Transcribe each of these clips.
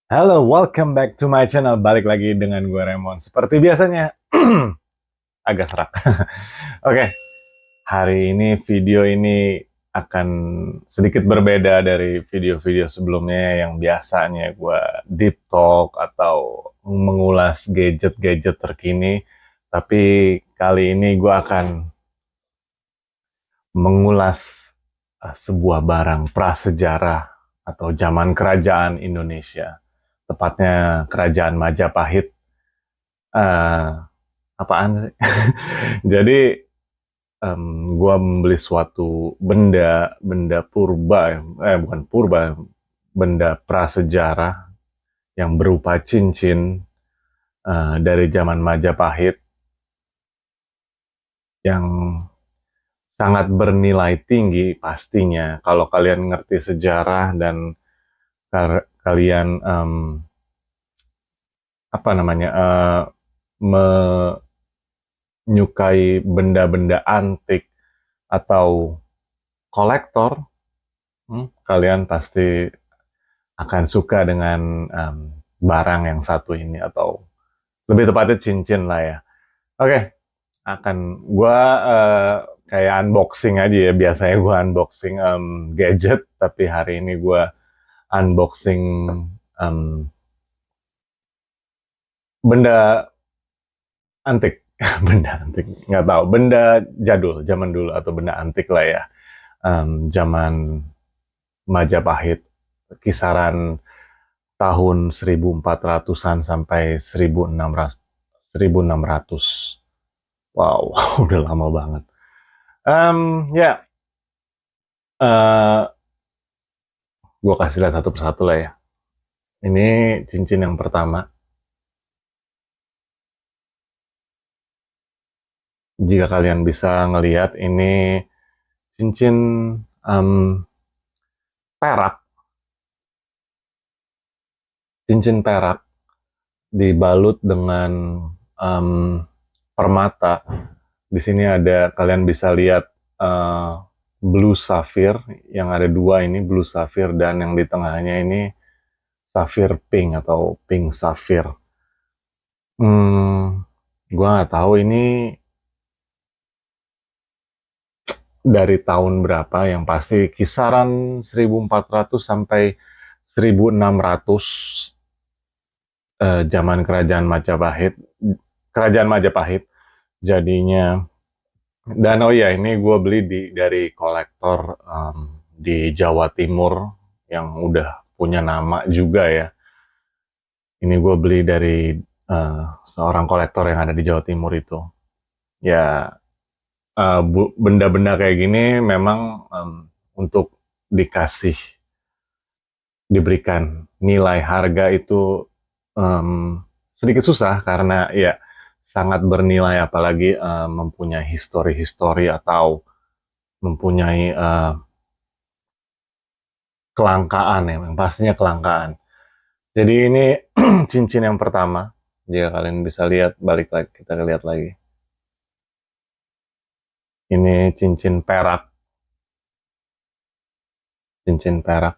Halo, welcome back to my channel. Balik lagi dengan gue Remon. Seperti biasanya, agak serak. Oke, hari ini video ini akan sedikit berbeda dari video-video sebelumnya yang biasanya gue deep talk atau mengulas gadget-gadget terkini. Tapi kali ini gue akan mengulas sebuah barang prasejarah atau zaman kerajaan Indonesia, tepatnya kerajaan Majapahit. eh Apaan sih? Jadi gua membeli suatu benda benda purba, bukan purba, benda prasejarah yang berupa cincin dari zaman Majapahit yang sangat bernilai tinggi pastinya. Kalau kalian ngerti sejarah dan kalian apa namanya menyukai benda-benda antik atau kolektor, kalian pasti akan suka dengan barang yang satu ini, atau lebih tepatnya cincin lah ya. Oke, akan gua kayak unboxing aja ya. Biasanya gua unboxing gadget, tapi hari ini gua unboxing em, benda antik. Benda antik, nggak tahu, benda jadul zaman dulu atau benda antik lah ya. Zaman Majapahit, kisaran tahun 1400-an sampai 1600. Wow, udah lama banget. Ya, uh, gue kasih lihat satu persatu lah ya. Ini cincin yang pertama. Jika kalian bisa ngelihat, ini cincin um, perak, cincin perak dibalut dengan um, permata. Di sini ada, kalian bisa lihat blue sapphire, yang ada dua ini, blue sapphire, dan yang di tengahnya ini sapphire pink atau pink sapphire. Gua nggak tahu ini dari tahun berapa, yang pasti kisaran 1400 sampai 1600, zaman kerajaan Majapahit jadinya. Dan oh ya, ini gue beli dari kolektor di Jawa Timur yang udah punya nama juga ya. Ini gue beli dari seorang kolektor yang ada di Jawa Timur itu. Ya, benda-benda kayak gini memang untuk dikasih, diberikan nilai harga itu sedikit susah, karena ya sangat bernilai, apalagi mempunyai histori-histori atau mempunyai kelangkaan ya, yang pastinya kelangkaan. Jadi ini cincin yang pertama. Jika kalian bisa lihat, balik lagi, kita lihat lagi. Ini cincin perak. Cincin perak.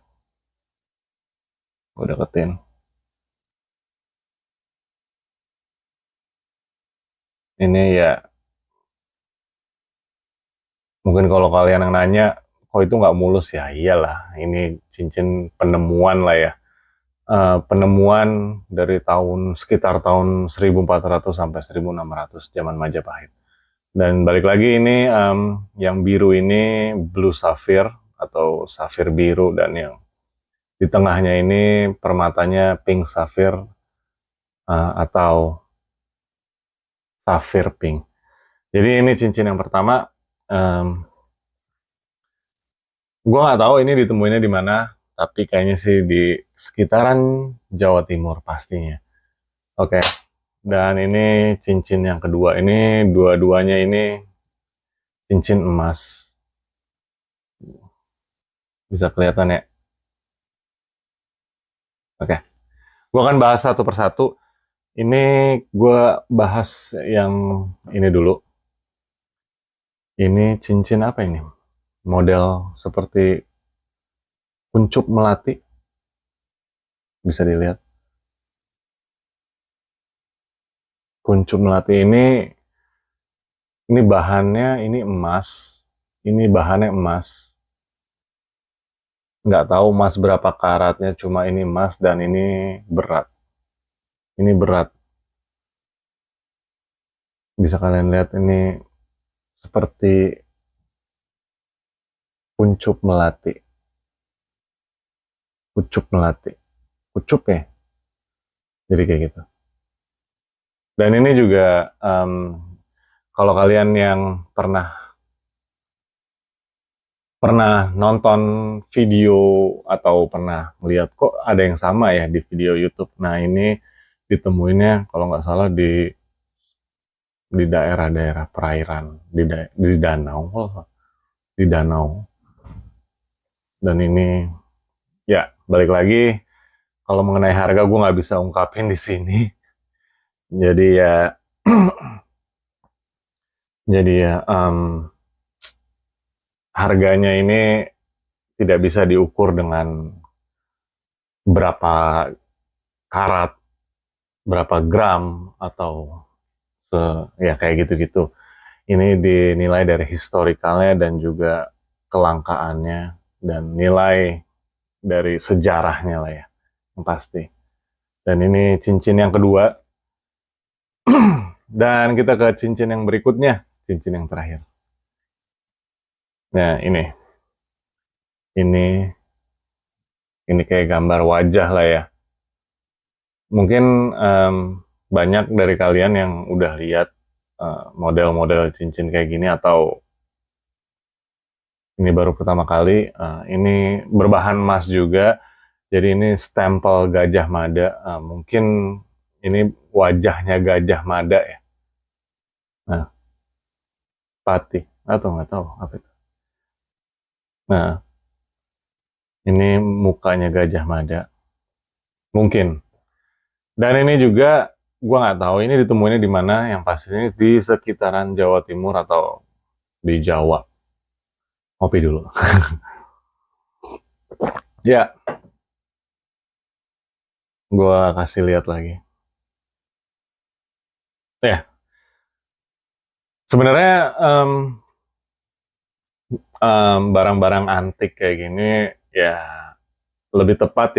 Gue deketin. Ini ya, mungkin kalau kalian yang nanya, kok itu nggak mulus, ya iyalah. Ini cincin penemuan lah ya. Penemuan dari sekitar tahun 1400 sampai 1600, zaman Majapahit. Dan balik lagi, ini yang biru ini blue sapphire atau safir biru, dan yang di tengahnya ini permatanya pink sapphire atau sapphire pink. Jadi ini cincin yang pertama. Gue nggak tahu ini ditemuinnya di mana, tapi kayaknya sih di sekitaran Jawa Timur pastinya. Oke, dan ini cincin yang kedua. Ini dua-duanya ini cincin emas. Bisa kelihatan ya? Oke, gue akan bahas satu persatu. Ini gue bahas yang ini dulu. Ini cincin apa ini? Model seperti kuncup melati. Bisa dilihat. kuncup melati ini bahannya ini emas. Ini bahannya emas. Nggak tahu emas berapa karatnya, cuma ini emas dan ini berat. Ini berat. Bisa kalian lihat ini seperti kuncup melati. Kucup melati. Kucup ya. Jadi kayak gitu. Dan ini juga kalau kalian yang pernah nonton video atau pernah melihat kok ada yang sama ya di video YouTube. Nah ini ditemuinnya kalau nggak salah di daerah-daerah perairan, di danau, di danau. Dan ini ya balik lagi, kalau mengenai harga gue nggak bisa ungkapin di sini. Jadi ya harganya ini tidak bisa diukur dengan berapa karat, berapa gram, atau ya kayak gitu-gitu. Ini dinilai dari historikalnya dan juga kelangkaannya dan nilai dari sejarahnya lah ya, yang pasti. Dan ini cincin yang kedua. Dan kita ke cincin yang berikutnya, cincin yang terakhir. Nah ini kayak gambar wajah lah ya. Mungkin banyak dari kalian yang udah lihat model-model cincin kayak gini atau ini baru pertama kali. Ini berbahan emas juga, jadi ini stempel Gajah Mada. Mungkin ini wajahnya Gajah Mada ya. Nah, pati atau nggak tahu apa itu. Nah, ini mukanya Gajah Mada. Mungkin. Dan ini juga gue nggak tahu ini ditemuinnya di mana. Yang pastinya di sekitaran Jawa Timur atau di Jawa. Kopi dulu. Ya, gue kasih lihat lagi. Ya, sebenarnya barang-barang antik kayak gini ya lebih tepat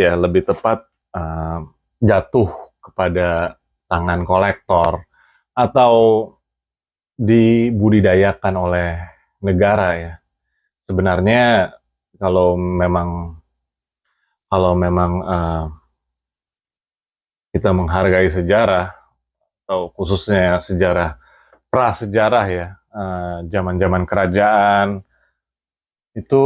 jatuh kepada tangan kolektor atau dibudidayakan oleh negara ya. Sebenarnya kalau memang kita menghargai sejarah atau khususnya sejarah prasejarah ya, zaman-zaman kerajaan itu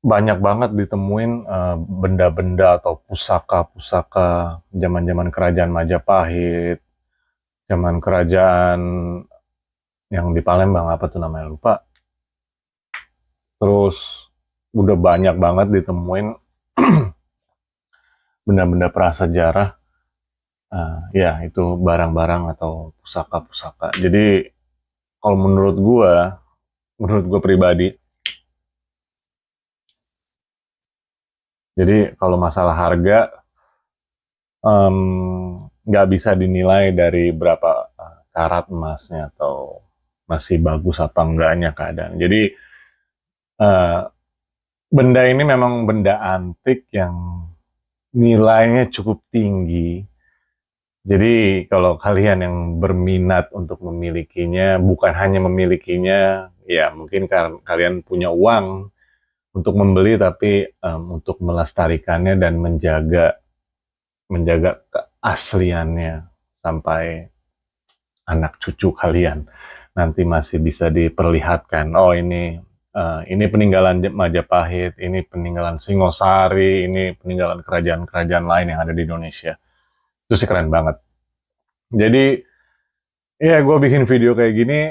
banyak banget ditemuin benda-benda atau pusaka-pusaka zaman-zaman kerajaan Majapahit, zaman kerajaan yang di Palembang apa tuh namanya lupa. Terus udah banyak banget ditemuin benda-benda prasejarah. Ya itu barang-barang atau pusaka-pusaka. Jadi kalau menurut gue pribadi, jadi kalau masalah harga nggak bisa dinilai dari berapa karat emasnya atau masih bagus apa enggaknya keadaan. Jadi benda ini memang benda antik yang nilainya cukup tinggi. Jadi kalau kalian yang berminat untuk memilikinya, bukan hanya memilikinya, ya mungkin kalian punya uang untuk membeli, tapi untuk melestarikannya dan menjaga keasliannya sampai anak cucu kalian nanti masih bisa diperlihatkan. Oh ini peninggalan Majapahit, ini peninggalan Singosari, ini peninggalan kerajaan-kerajaan lain yang ada di Indonesia. Itu sih keren banget. Jadi ya gue bikin video kayak gini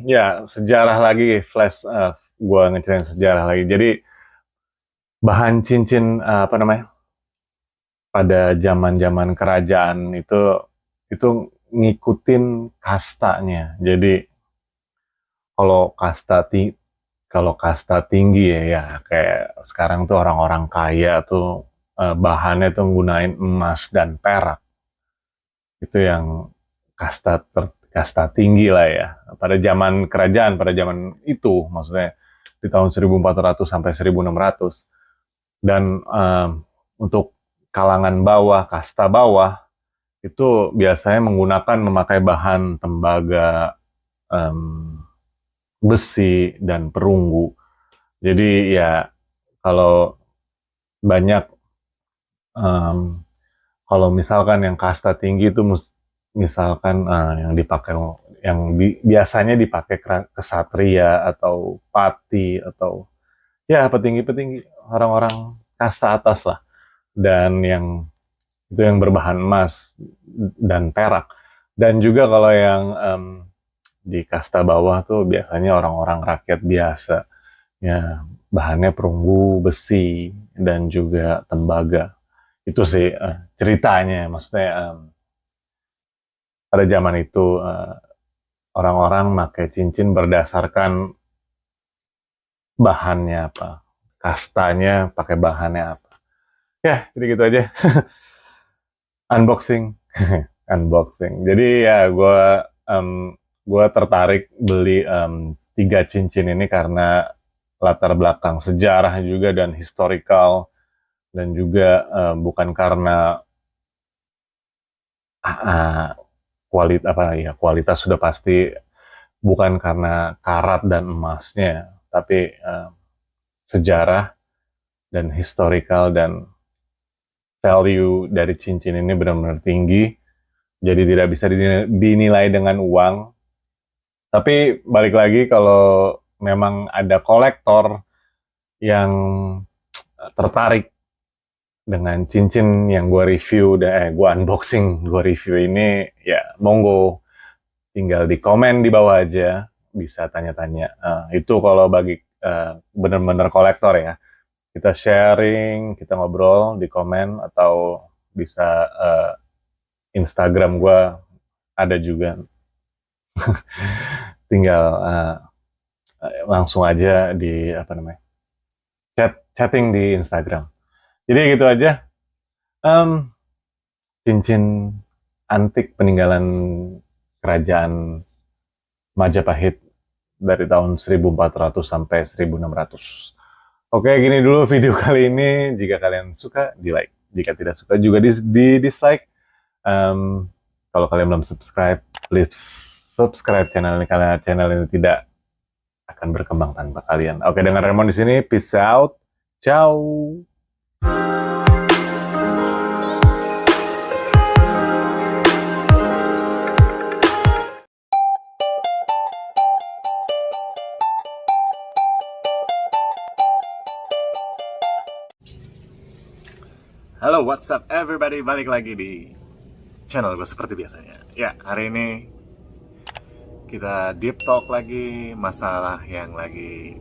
ya sejarah lagi, flash gue ngeceritain sejarah lagi. Jadi bahan cincin apa namanya pada zaman-zaman kerajaan itu ngikutin kastanya. Jadi kalau kasta tinggi ya kayak sekarang tuh orang-orang kaya tuh bahannya tuh nggunain emas dan perak. Itu yang kasta tinggi lah ya. Pada zaman kerajaan, pada zaman itu, maksudnya di tahun 1400 sampai 1600. Dan untuk kalangan bawah, kasta bawah, itu biasanya memakai bahan tembaga, em, besi, dan perunggu. Jadi ya kalau banyak, em, kalau misalkan yang kasta tinggi itu misalkan biasanya dipakai kesatria atau pati atau ya petinggi-petinggi, orang-orang kasta atas lah, dan yang itu yang berbahan emas dan perak. Dan juga kalau yang di kasta bawah tuh biasanya orang-orang rakyat biasa, ya bahannya perunggu, besi, dan juga tembaga. Itu sih ceritanya, maksudnya pada zaman itu orang-orang pakai cincin berdasarkan bahannya apa, kastanya pakai bahannya apa. Ya, jadi gitu aja. Unboxing. Unboxing. Jadi ya gue tertarik beli 3 cincin ini karena latar belakang sejarah juga dan historical, dan juga bukan karena kualitas sudah pasti, bukan karena karat dan emasnya, tapi sejarah dan historical dan value dari cincin ini benar-benar tinggi. Jadi tidak bisa dinilai dengan uang. Tapi balik lagi, kalau memang ada kolektor yang tertarik dengan cincin yang gue review, gue unboxing, gue review ini, ya monggo, tinggal di komen di bawah aja, bisa tanya-tanya. Itu kalau bagi bener-bener kolektor ya, kita sharing, kita ngobrol di komen, atau bisa Instagram gue ada juga. Tinggal langsung aja di chatting di Instagram. Jadi gitu aja. Cincin antik peninggalan kerajaan Majapahit dari tahun 1400 sampai 1600. Oke, gini dulu video kali ini. Jika kalian suka, di like. Jika tidak suka juga di dislike. Kalau kalian belum subscribe, please subscribe channel ini, karena channel ini tidak akan berkembang tanpa kalian. Oke, dengan Raymond di sini, peace out, ciao. Halo, what's up everybody, balik lagi di channel gue seperti biasanya. Ya, hari ini kita deep talk lagi, masalah yang lagi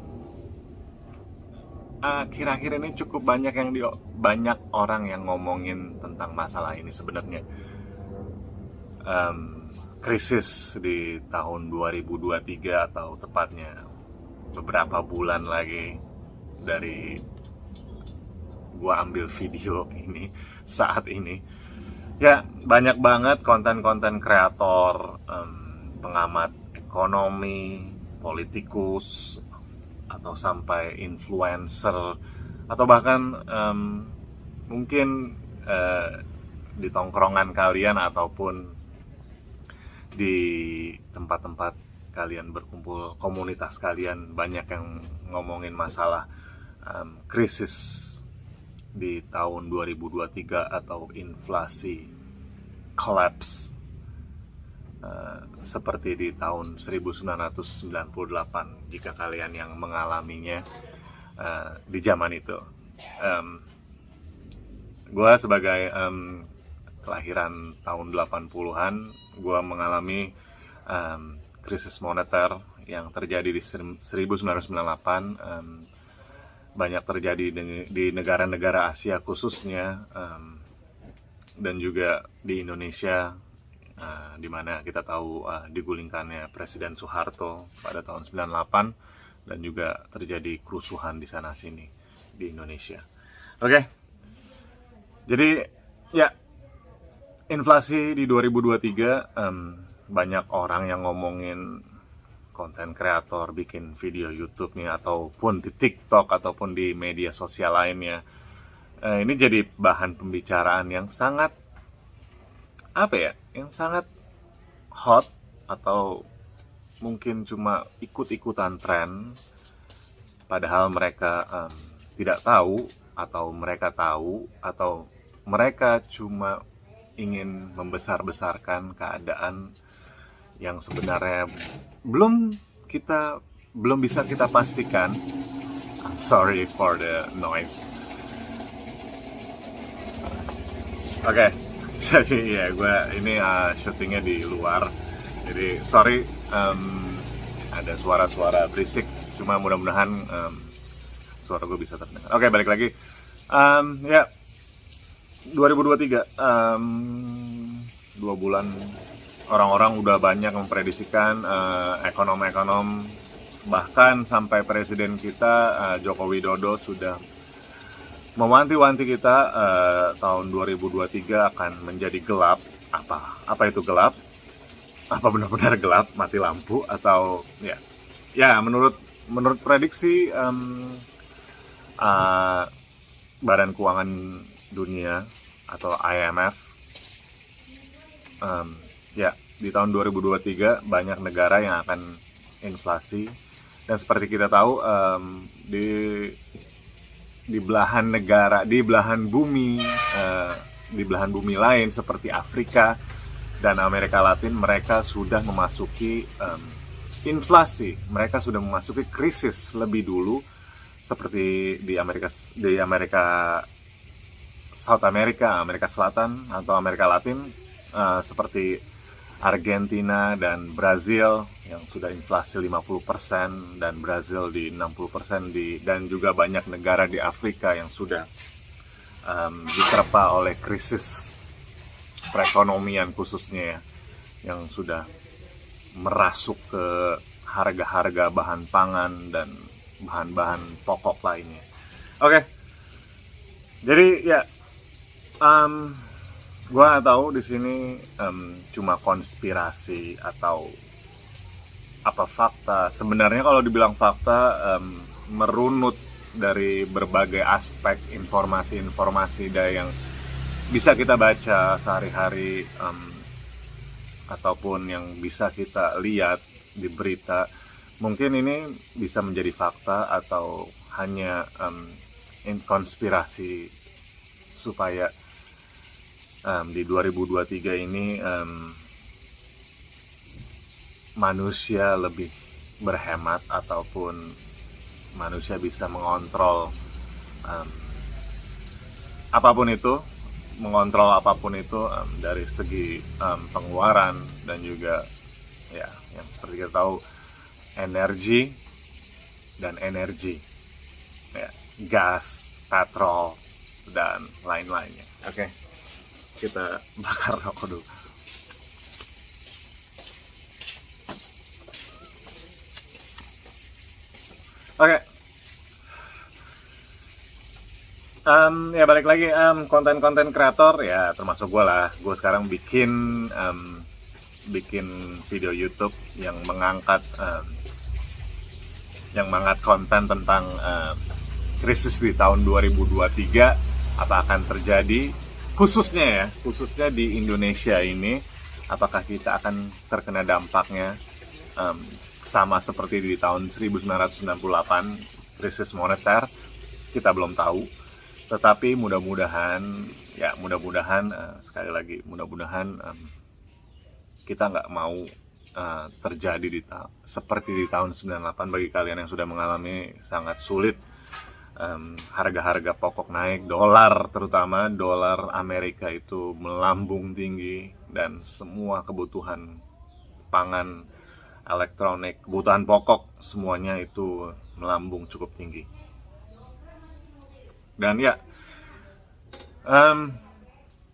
akhir-akhir ini cukup banyak banyak orang yang ngomongin tentang masalah ini sebenarnya. Krisis di tahun 2023, atau tepatnya beberapa bulan lagi dari gua ambil video ini saat ini. Ya, banyak banget konten-konten kreator, pengamat ekonomi, politikus, atau sampai influencer, atau bahkan mungkin di tongkrongan kalian ataupun di tempat-tempat kalian berkumpul, komunitas kalian, banyak yang ngomongin masalah krisis di tahun 2023 atau inflasi collapse seperti di tahun 1998, jika kalian yang mengalaminya di zaman itu. Gue sebagai kelahiran tahun 80-an, gue mengalami krisis moneter yang terjadi di 1998. Banyak terjadi di negara-negara Asia khususnya, dan juga di Indonesia, di mana kita tahu digulingkannya Presiden Soeharto pada tahun 98, dan juga terjadi kerusuhan di sana sini di Indonesia. Oke. Jadi ya, Inflasi di 2023, banyak orang yang ngomongin konten kreator bikin video YouTube nih, ataupun di TikTok, ataupun di media sosial lainnya. Ini jadi bahan pembicaraan yang sangat, apa ya, yang sangat hot, atau mungkin cuma ikut-ikutan tren, padahal mereka tidak tahu, atau mereka tahu, atau mereka cuma ingin membesar-besarkan keadaan yang sebenarnya belum belum bisa kita pastikan. I'm sorry for the noise. Oke, jadi ya gue ini syutingnya di luar, jadi sorry ada suara-suara berisik, cuma mudah-mudahan suara gue bisa terdengar. Oke, balik lagi. Ya, 2023, 2 bulan orang-orang udah banyak memprediksikan, ekonom-ekonom, bahkan sampai presiden kita Joko Widodo sudah mewanti-wanti kita, tahun 2023 akan menjadi gelap. Apa itu gelap? Apa benar-benar gelap, mati lampu, atau ya menurut prediksi Badan Keuangan Dunia atau IMF, ya di tahun 2023 banyak negara yang akan inflasi. Dan seperti kita tahu, di belahan negara, di belahan bumi lain seperti Afrika dan Amerika Latin, mereka sudah memasuki inflasi, mereka sudah memasuki krisis lebih dulu, seperti di Amerika South America, Amerika Selatan atau Amerika Latin, seperti Argentina dan Brazil yang sudah inflasi 50%, dan Brazil di 60%, dan juga banyak negara di Afrika yang sudah diterpa oleh krisis perekonomian khususnya ya, yang sudah merasuk ke harga-harga bahan pangan dan bahan-bahan pokok lainnya. Oke, jadi ya, gue nggak tahu di sini cuma konspirasi atau apa fakta. Sebenarnya kalau dibilang fakta, merunut dari berbagai aspek informasi-informasi yang bisa kita baca sehari-hari, ataupun yang bisa kita lihat di berita. Mungkin ini bisa menjadi fakta atau hanya konspirasi supaya di 2023 ini manusia lebih berhemat, ataupun manusia bisa mengontrol apapun itu, dari segi pengeluaran, dan juga ya yang seperti kita tahu, energi, ya, gas, petrol, dan lain-lainnya. Oke, kita bakar rokok dulu. Oke, ya balik lagi, konten-konten kreator ya, termasuk gue lah. Gue sekarang bikin video YouTube yang mengangkat konten tentang krisis di tahun 2023, apa akan terjadi, khususnya di Indonesia ini, apakah kita akan terkena dampaknya sama seperti di tahun 1998 krisis moneter. Kita belum tahu, tetapi mudah-mudahan sekali lagi, mudah-mudahan kita nggak mau terjadi seperti di tahun 98. Bagi kalian yang sudah mengalami sangat sulit, harga-harga pokok naik, terutama dolar Amerika itu melambung tinggi, dan semua kebutuhan pangan, elektronik, kebutuhan pokok, semuanya itu melambung cukup tinggi. Dan ya,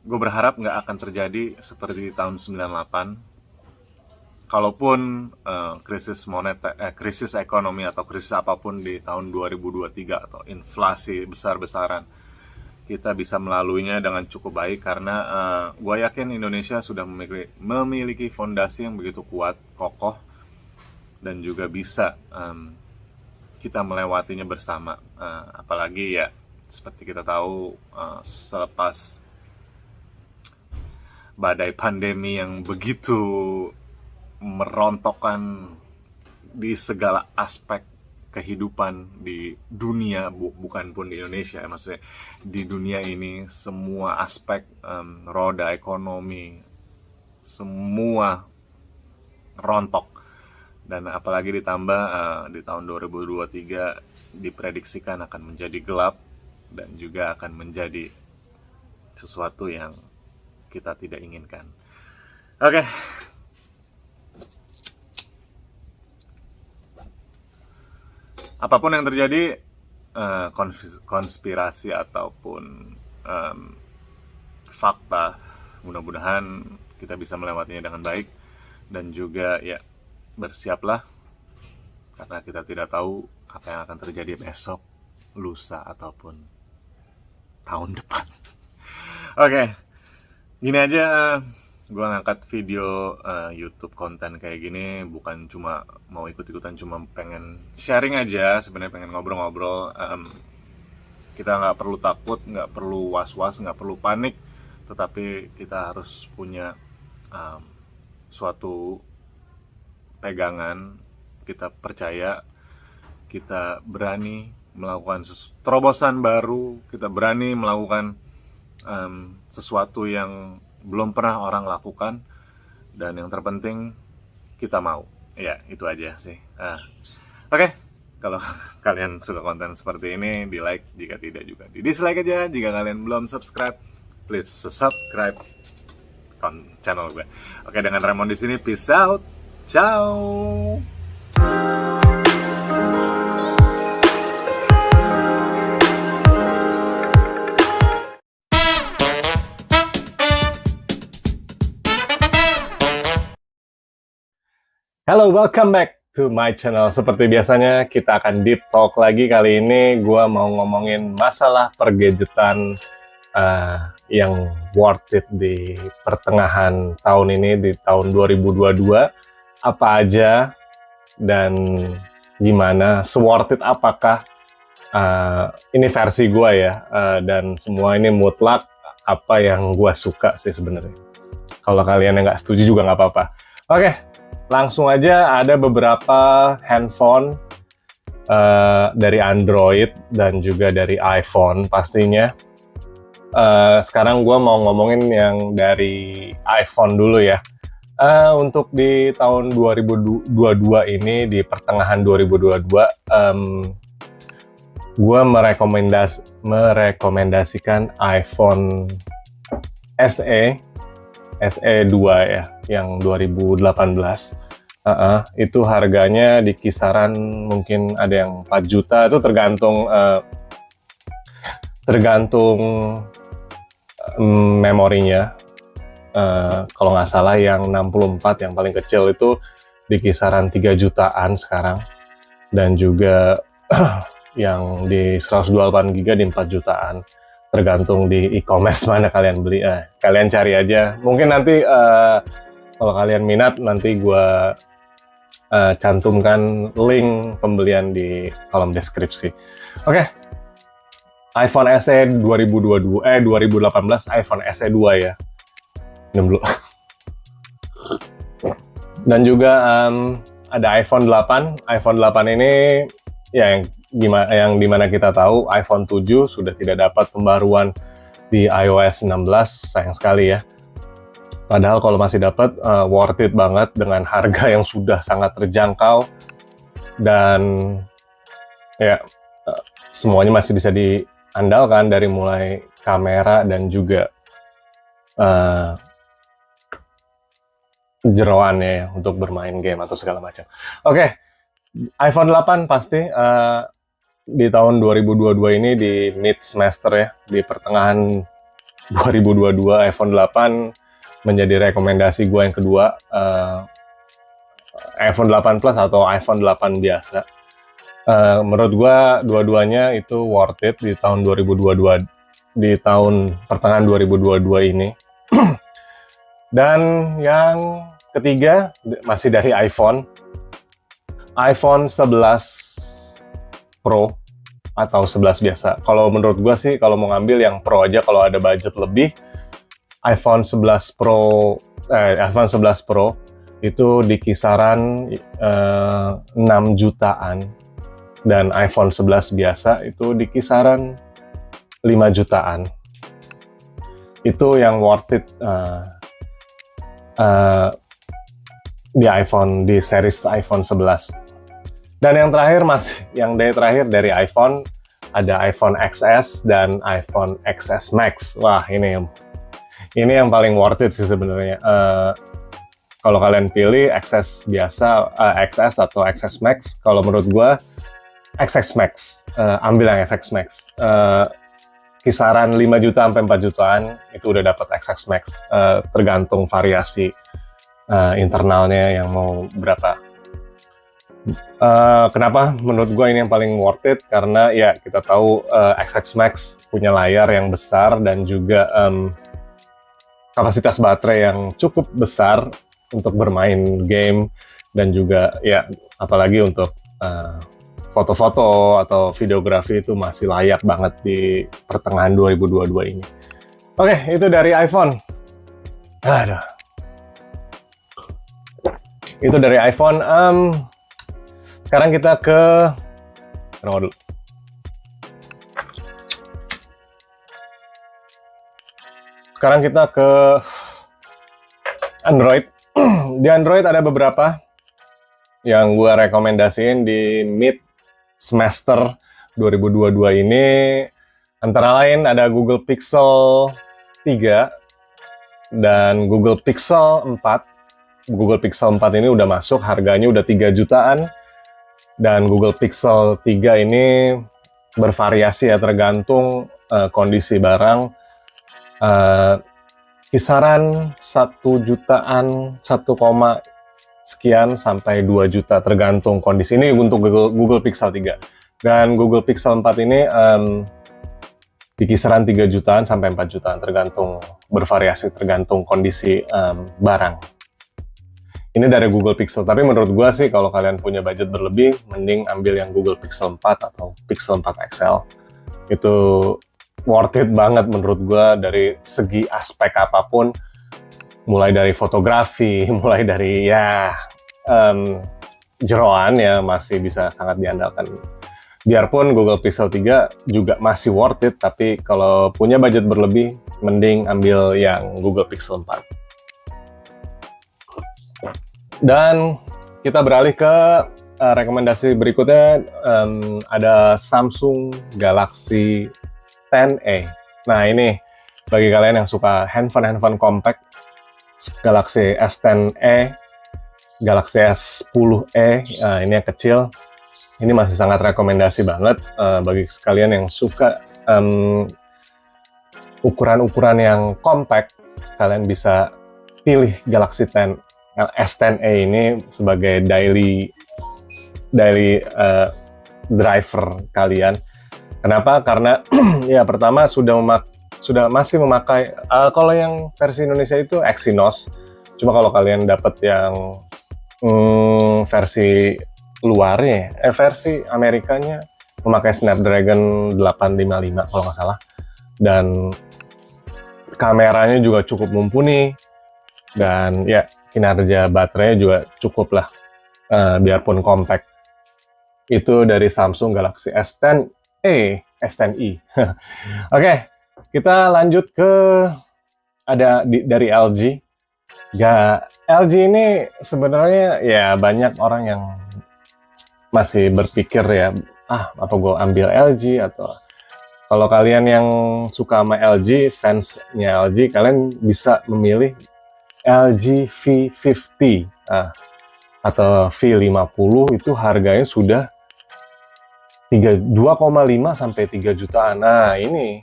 gue berharap nggak akan terjadi seperti di tahun 98. Kalaupun krisis ekonomi atau krisis apapun di tahun 2023, atau inflasi besar-besaran, kita bisa melaluinya dengan cukup baik karena gue yakin Indonesia sudah memiliki fondasi yang begitu kuat, kokoh, dan juga bisa kita melewatinya bersama. Apalagi ya seperti kita tahu selepas badai pandemi yang begitu merontokkan di segala aspek kehidupan di dunia, bukan pun di Indonesia, maksudnya di dunia ini semua aspek roda ekonomi semua rontok, dan apalagi ditambah di tahun 2023 diprediksikan akan menjadi gelap dan juga akan menjadi sesuatu yang kita tidak inginkan. Oke. Apapun yang terjadi, konspirasi ataupun fakta, mudah-mudahan kita bisa melewatinya dengan baik, dan juga ya bersiaplah karena kita tidak tahu apa yang akan terjadi besok, lusa, ataupun tahun depan. Oke, gini aja, gue ngangkat video YouTube konten kayak gini bukan cuma mau ikut-ikutan, cuma pengen sharing aja, sebenarnya pengen ngobrol-ngobrol. Kita nggak perlu takut, nggak perlu was-was, nggak perlu panik, tetapi kita harus punya suatu pegangan. Kita percaya, kita berani melakukan terobosan baru, kita berani melakukan sesuatu yang belum pernah orang lakukan, dan yang terpenting kita mau. Ya, itu aja sih. Oke. Kalau kalian suka konten seperti ini, di like, jika tidak juga di dislike aja. Jika kalian belum subscribe, please subscribe channel gue. Oke, dengan Ramon di sini, peace out, ciao. Halo, welcome back to my channel. Seperti biasanya, kita akan deep talk lagi. Kali ini gue mau ngomongin masalah pergadgetan yang worth it di pertengahan tahun ini, di tahun 2022. Apa aja dan gimana, se-worth it apakah. Ini versi gue ya, dan semua ini mutlak apa yang gue suka sih sebenarnya. Kalau kalian yang nggak setuju juga nggak apa-apa. Oke. Langsung aja, ada beberapa handphone dari Android dan juga dari iPhone pastinya. Sekarang gue mau ngomongin yang dari iPhone dulu ya. Untuk di tahun 2022 ini, di pertengahan 2022, gue merekomendasikan iPhone SE 2 ya, yang 2018. Itu harganya di kisaran mungkin ada yang 4 juta, itu tergantung memorinya. Kalau nggak salah yang 64 yang paling kecil itu di kisaran 3 jutaan sekarang, dan juga yang di 128 GB di 4 jutaan. Tergantung di e-commerce mana kalian beli. Kalian cari aja. Mungkin nanti kalau kalian minat, nanti gue cantumkan link pembelian di kolom deskripsi. Oke. iPhone SE 2018 iPhone SE 2 ya. Minum dulu. Dan juga ada iPhone 8. iPhone 8 ini ya yang dimana kita tahu iPhone 7 sudah tidak dapat pembaruan di iOS 16, sayang sekali ya. Padahal kalau masih dapat, worth it banget dengan harga yang sudah sangat terjangkau, dan ya semuanya masih bisa diandalkan, dari mulai kamera dan juga jeroannya ya, untuk bermain game atau segala macam. Oke. iPhone 8 pasti di tahun 2022 ini, di mid semester ya, di pertengahan 2022, iPhone 8 menjadi rekomendasi gue yang kedua. iPhone 8 Plus atau iPhone 8 biasa. Menurut gue dua-duanya itu worth it di tahun 2022 di tahun pertengahan 2022 ini. Dan yang ketiga masih dari iPhone 11 Pro atau 11 biasa. Kalau menurut gua sih kalau mau ngambil yang Pro aja kalau ada budget lebih. iPhone 11 Pro itu di kisaran 6 jutaan dan iPhone 11 biasa itu di kisaran 5 jutaan. Itu yang worth it di series iPhone 11. Dan yang terakhir dari iPhone ada iPhone XS dan iPhone XS Max. Wah, ini yang paling worth it sih sebenarnya. Kalau kalian pilih XS biasa, XS atau XS Max, kalau menurut gue XS Max, ambil yang XS Max. Kisaran 5 juta sampai 4 jutaan itu udah dapat XS Max, tergantung variasi internalnya yang mau berapa. Kenapa menurut gue ini yang paling worth it? Karena ya kita tahu XS Max punya layar yang besar dan juga kapasitas baterai yang cukup besar untuk bermain game dan juga ya apalagi untuk foto-foto atau videografi itu masih layak banget di pertengahan 2022 ini. Oke, itu dari iPhone. Aduh. Itu dari iPhone. Sekarang kita ke dulu. Sekarang kita ke Android. Di Android ada beberapa yang gue rekomendasiin di mid semester 2022 ini. Antara lain ada Google Pixel 3 dan Google Pixel 4. Google Pixel 4 ini udah masuk, harganya udah 3 jutaan. Dan Google Pixel 3 ini bervariasi ya, tergantung kondisi barang. Kisaran 1 jutaan, 1, sekian sampai 2 juta tergantung kondisi. Ini untuk Google Pixel 3. Dan Google Pixel 4 ini di kisaran 3 jutaan sampai 4 jutaan tergantung, bervariasi tergantung kondisi barang. Ini dari Google Pixel, tapi menurut gua sih kalau kalian punya budget berlebih, mending ambil yang Google Pixel 4 atau Pixel 4 XL. Itu worth it banget menurut gua dari segi aspek apapun, mulai dari fotografi, mulai dari ya jeroan ya masih bisa sangat diandalkan. Biarpun Google Pixel 3 juga masih worth it, tapi kalau punya budget berlebih, mending ambil yang Google Pixel 4. Dan kita beralih ke rekomendasi berikutnya, ada Samsung Galaxy 10A. Nah ini bagi kalian yang suka handphone compact, Galaxy S10e, Galaxy S10e, ini yang kecil, ini masih sangat rekomendasi banget bagi kalian yang suka ukuran-ukuran yang compact. Kalian bisa pilih Galaxy S10e ini sebagai daily driver kalian. Kenapa? Karena ya pertama masih memakai kalau yang versi Indonesia itu Exynos. Cuma kalau kalian dapat yang versi luarnya, versi Amerikanya memakai Snapdragon 855 kalau nggak salah. Dan kameranya juga cukup mumpuni dan ya kinerja baterainya juga cukup lah, biarpun compact. Itu dari Samsung Galaxy S10e, S10i. Oke, kita lanjut ke dari LG. Ya, LG ini sebenarnya ya banyak orang yang masih berpikir ya, apa gue ambil LG atau kalau kalian yang suka sama LG, fansnya LG, kalian bisa memilih LG V50 atau V50. Itu harganya sudah 2,5 sampai 3 jutaan. Nah ini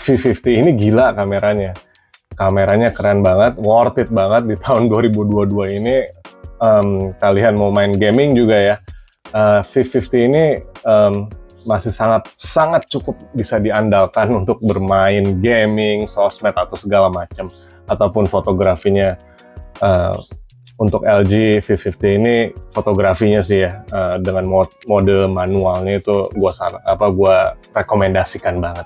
V50 ini gila kameranya. Kameranya keren banget, worth it banget di tahun 2022 ini. Kalian mau main gaming juga ya, V50 ini masih sangat cukup bisa diandalkan untuk bermain gaming, sosmed atau segala macam, ataupun fotografinya. Untuk LG V50 ini fotografinya sih ya, dengan mode manualnya itu gua rekomendasikan banget.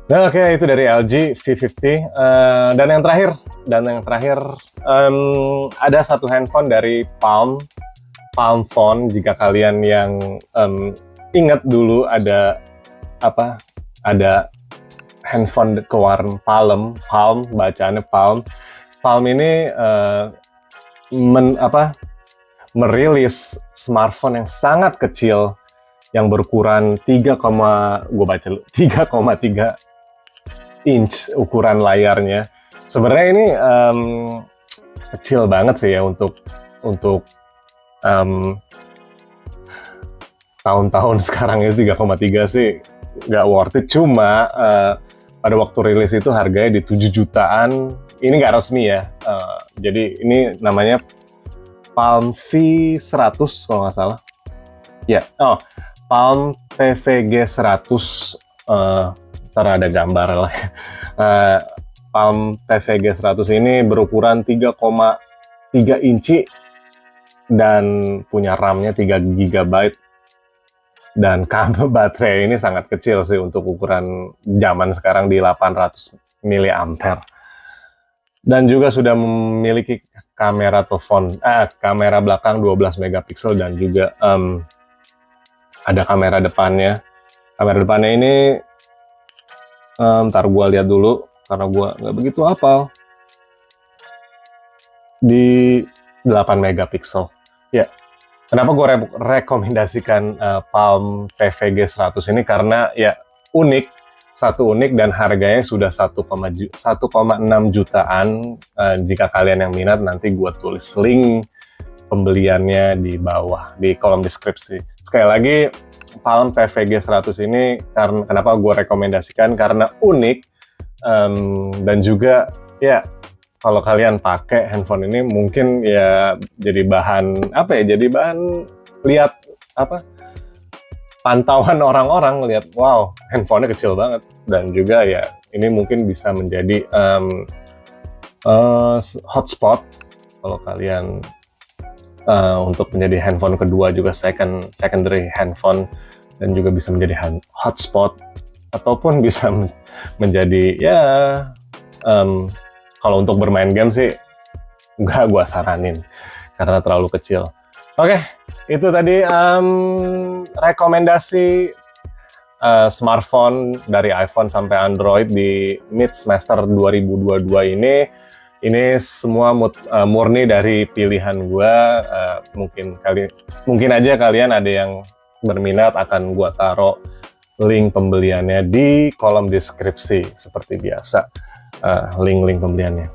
Nah, oke, itu dari LG V50. Dan yang terakhir ada satu handphone dari Palm Phone. Jika kalian yang ingat dulu ada handphone keluaran Palm, bacaannya Palm. Palm ini merilis smartphone yang sangat kecil yang berukuran 3,3 inch ukuran layarnya. Sebenarnya ini kecil banget sih ya untuk tahun-tahun sekarang itu 3,3 sih nggak worth it. Cuma pada waktu rilis itu harganya di 7 jutaan. Ini nggak resmi ya. Jadi ini namanya Palm V100 kalau nggak salah. Ya, Palm PVG 100. Ntar ada gambar lah. Palm PVG 100 ini berukuran 3,3 inci dan punya RAM-nya 3 GB. Dan kabel baterai ini sangat kecil sih untuk ukuran zaman sekarang di 800 mAh. Dan juga sudah memiliki kamera kamera belakang 12 megapiksel dan juga ada kamera depannya. Kamera depannya ini ntar gua lihat dulu karena gua nggak begitu hafal. Di 8 megapiksel. Ya. Kenapa gue rekomendasikan Palm PVG 100 ini? Karena ya unik dan harganya sudah 1,6 jutaan. Jika kalian yang minat, nanti gue tulis link pembeliannya di bawah di kolom deskripsi. Sekali lagi, Palm PVG 100 ini kenapa gue rekomendasikan? Karena unik dan juga ya kalau kalian pakai handphone ini mungkin ya jadi bahan lihat pantauan orang-orang, lihat wow handphonenya kecil banget. Dan juga ya ini mungkin bisa menjadi hotspot kalau kalian untuk menjadi handphone kedua, juga secondary handphone, dan juga bisa menjadi hotspot ataupun bisa menjadi ya kalau untuk bermain game sih nggak gue saranin karena terlalu kecil. Oke, itu tadi rekomendasi smartphone dari iPhone sampai Android di mid semester 2022 ini. Ini semua murni dari pilihan gue. Mungkin aja kalian ada yang berminat, akan gue taruh link pembeliannya di kolom deskripsi seperti biasa. Link pembeliannya.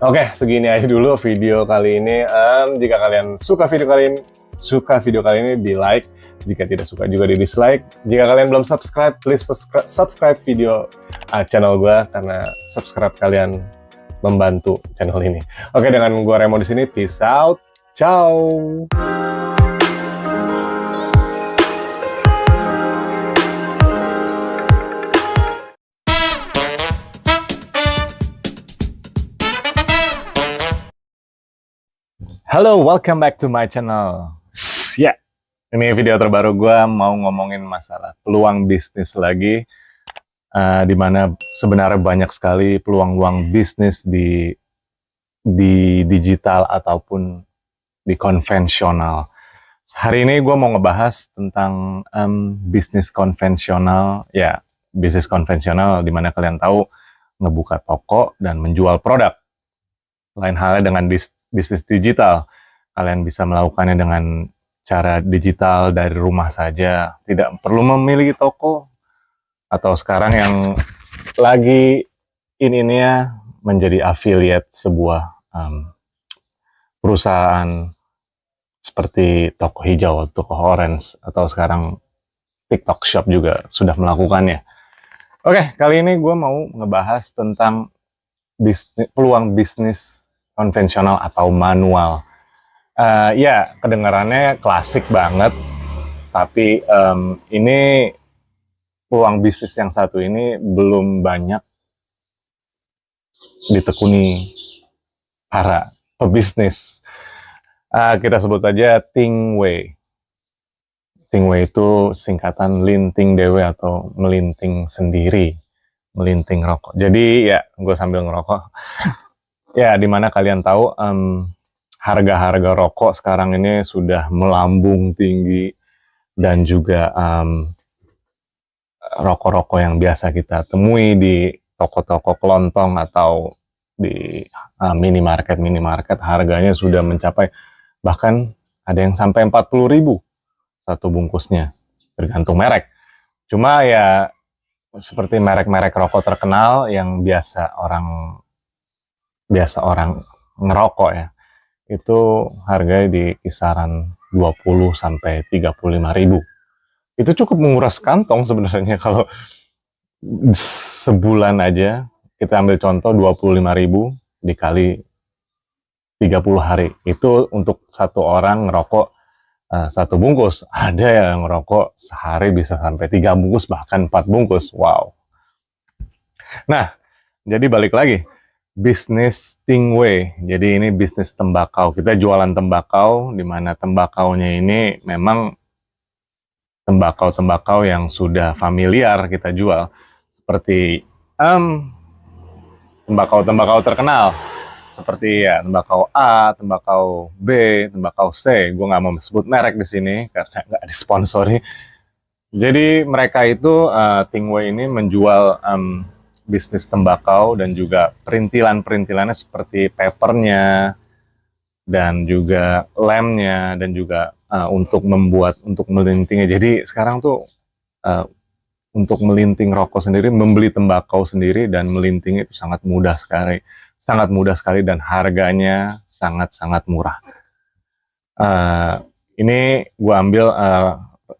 Oke, segini aja dulu video kali ini. Jika kalian suka video kali ini di like, jika tidak suka juga di dislike. Jika kalian belum subscribe, please subscribe video channel gue, karena subscribe kalian membantu channel ini. Oke, dengan gue Remo di sini, peace out, ciao. Halo, welcome back to my channel. Ya, ini video terbaru gue mau ngomongin masalah peluang bisnis lagi, di mana sebenarnya banyak sekali peluang bisnis di digital ataupun di konvensional. Hari ini gue mau ngebahas tentang bisnis konvensional. Ya, bisnis konvensional di mana kalian tahu ngebuka toko dan menjual produk. Lain halnya dengan bisnis digital, kalian bisa melakukannya dengan cara digital dari rumah saja, tidak perlu memiliki toko. Atau sekarang yang lagi ininya menjadi affiliate sebuah perusahaan seperti toko hijau, toko orange, atau sekarang TikTok Shop juga sudah melakukannya. Oke, kali ini gue mau ngebahas tentang peluang bisnis konvensional atau manual. Ya, kedengarannya klasik banget, Tapi ini peluang bisnis yang satu ini belum banyak ditekuni para pebisnis. Kita sebut aja Tingwei. Tingwei itu singkatan linting dewe atau melinting sendiri, melinting rokok. Jadi ya, gue sambil ngerokok. Ya, dimana kalian tahu harga-harga rokok sekarang ini sudah melambung tinggi, dan juga rokok-rokok yang biasa kita temui di toko-toko kelontong atau di minimarket harganya sudah mencapai, bahkan ada yang sampai 40.000 satu bungkusnya, tergantung merek. Cuma ya seperti merek-merek rokok terkenal yang biasa orang ngerokok ya, itu harganya di kisaran 20 sampai 35.000. Itu cukup menguras kantong sebenarnya. Kalau sebulan aja kita ambil contoh 25.000 dikali 30 hari, itu untuk satu orang ngerokok satu bungkus. Ada yang ngerokok sehari bisa sampai 3 bungkus, bahkan 4 bungkus. Wow. Nah, jadi balik lagi, bisnis Tingwei. Jadi ini bisnis tembakau. Kita jualan tembakau, di mana tembakaunya ini memang tembakau-tembakau yang sudah familiar kita jual. Seperti tembakau-tembakau terkenal. Seperti ya tembakau A, tembakau B, tembakau C. Gue nggak mau sebut merek di sini karena nggak disponsori. Jadi mereka itu Tingwei ini menjual bisnis tembakau dan juga perintilan-perintilannya seperti papernya dan juga lemnya dan juga untuk melintingnya. Jadi sekarang tuh untuk melinting rokok sendiri, membeli tembakau sendiri dan melintingnya itu sangat mudah sekali dan harganya sangat murah. Ini gue ambil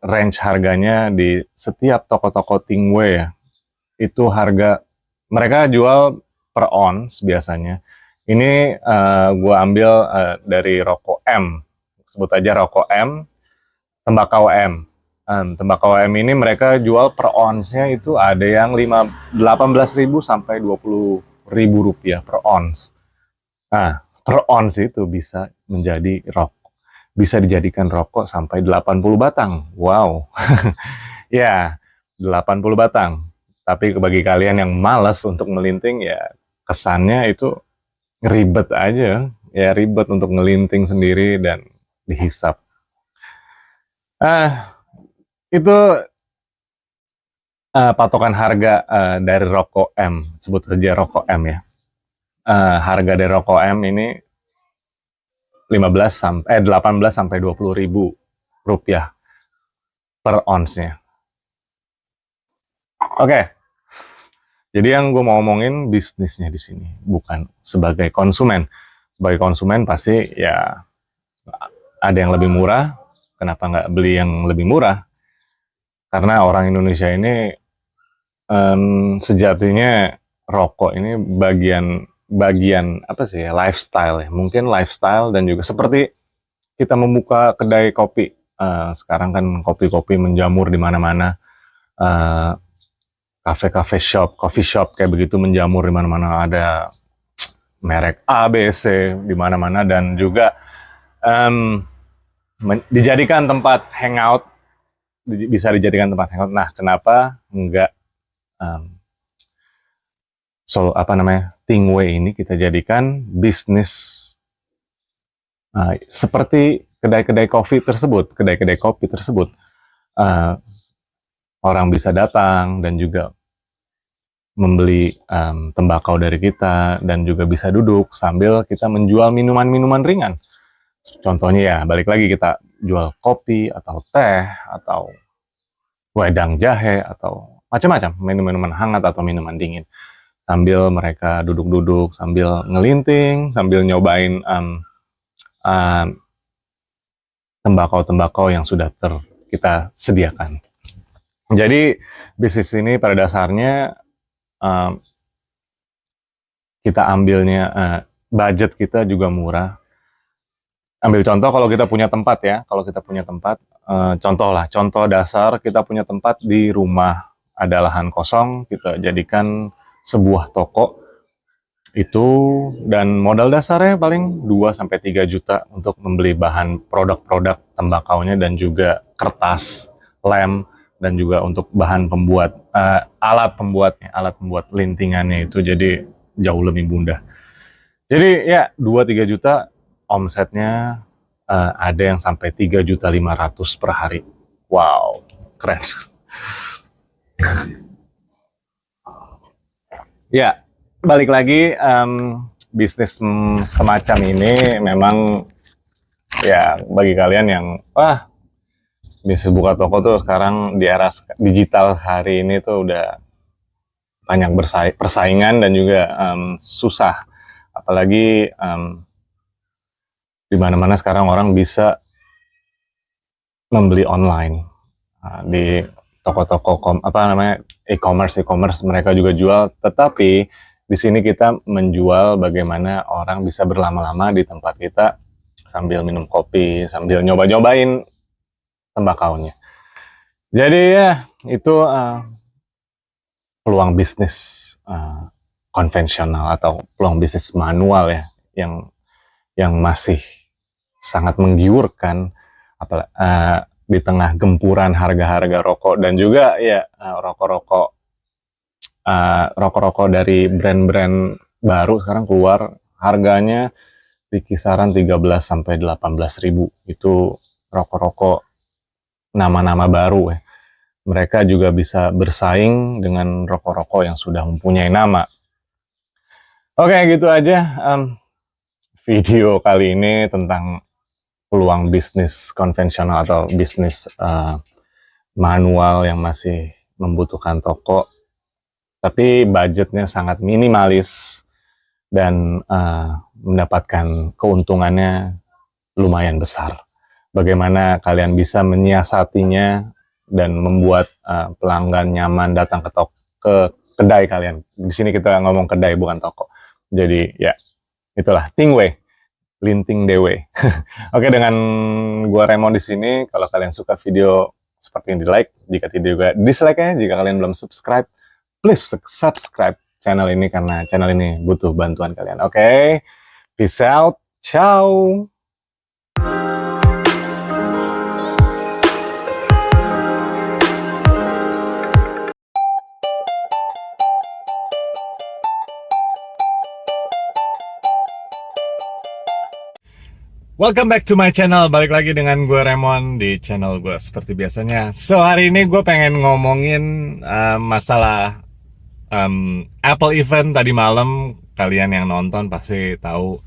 range harganya di setiap toko-toko Tingwei ya. Itu harga mereka jual per ons biasanya. Ini gue ambil dari rokok M, sebut aja rokok M, tembakau M. Tembakau M ini mereka jual per onsnya itu ada yang 18.000 sampai 20.000 rupiah per ons. Nah, per ons itu bisa dijadikan rokok sampai 80 batang. Wow. Ya, 80 batang. Tapi bagi kalian yang malas untuk melinting, ya kesannya itu ribet aja. Ya, ribet untuk ngelinting sendiri dan dihisap. Itu patokan harga dari rokok M, sebut saja rokok M ya. Harga dari rokok M ini 18 sampai 20.000 rupiah per onsnya. Oke. Jadi yang gue mau ngomongin bisnisnya di sini, bukan sebagai konsumen. Sebagai konsumen pasti ya ada yang lebih murah. Kenapa nggak beli yang lebih murah? Karena orang Indonesia ini sejatinya rokok ini bagian apa sih ya, lifestyle ya. Mungkin lifestyle dan juga seperti kita membuka kedai kopi. Sekarang kan kopi-kopi menjamur di mana-mana. Coffee shop kayak begitu menjamur di mana-mana, ada merek A, B, C di mana-mana, dan juga dijadikan tempat hangout, bisa dijadikan tempat hangout. Nah, kenapa enggak Tingwei ini kita jadikan bisnis seperti kedai-kedai kopi tersebut. Orang bisa datang dan juga membeli tembakau dari kita dan juga bisa duduk sambil kita menjual minuman-minuman ringan. Contohnya ya, balik lagi kita jual kopi atau teh atau wedang jahe atau macam-macam, minuman hangat atau minuman dingin. Sambil mereka duduk-duduk, sambil ngelinting, sambil nyobain tembakau-tembakau yang sudah kita sediakan. Jadi bisnis ini pada dasarnya kita ambilnya budget kita juga murah. ambil contoh kalau kita punya tempat ya, kalau kita punya tempat, contoh dasar kita punya tempat di rumah, ada lahan kosong, kita jadikan sebuah toko itu, dan modal dasarnya paling 2 sampai 3 juta untuk membeli bahan produk-produk tembakaunya dan juga kertas, lem, dan juga untuk bahan pembuat alat pembuat lintingannya itu, jadi jauh lebih mudah. Jadi ya 2-3 juta omsetnya, ada yang sampai 3.500.000 per hari. Wow, keren. Ya, balik lagi, bisnis semacam ini memang ya bagi kalian yang bisnis buka toko tuh sekarang di era digital hari ini tuh udah banyak persaingan dan juga susah, apalagi di mana-mana sekarang orang bisa membeli online, di toko-toko e-commerce mereka juga jual, tetapi di sini kita menjual bagaimana orang bisa berlama-lama di tempat kita sambil minum kopi, sambil nyoba-nyobain tembakaunya. Jadi ya itu peluang bisnis konvensional atau peluang bisnis manual ya, yang masih sangat menggiurkan, di tengah gempuran harga-harga rokok, dan juga ya rokok-rokok dari brand-brand baru sekarang keluar, harganya di kisaran 13 sampai 18.000. Itu rokok-rokok nama-nama baru ya. Mereka juga bisa bersaing dengan rokok-rokok yang sudah mempunyai nama. Oke, gitu aja video kali ini tentang peluang bisnis konvensional atau bisnis manual yang masih membutuhkan toko, tapi budgetnya sangat minimalis dan mendapatkan keuntungannya lumayan besar. Bagaimana kalian bisa menyiasatinya dan membuat pelanggan nyaman datang ke kedai kalian. Di sini kita ngomong kedai, bukan toko. Jadi ya itulah Tingway, Linting Dewe. Oke, dengan gua Raymond di sini. Kalau kalian suka video seperti ini, di-like. Jika tidak juga dislike-nya. Jika kalian belum subscribe, please subscribe channel ini karena channel ini butuh bantuan kalian. Oke, peace out. Ciao. Welcome back to my channel. Balik lagi dengan gue Raymond di channel gue seperti biasanya. So, hari ini gue pengen ngomongin masalah Apple event tadi malam. Kalian yang nonton pasti tahu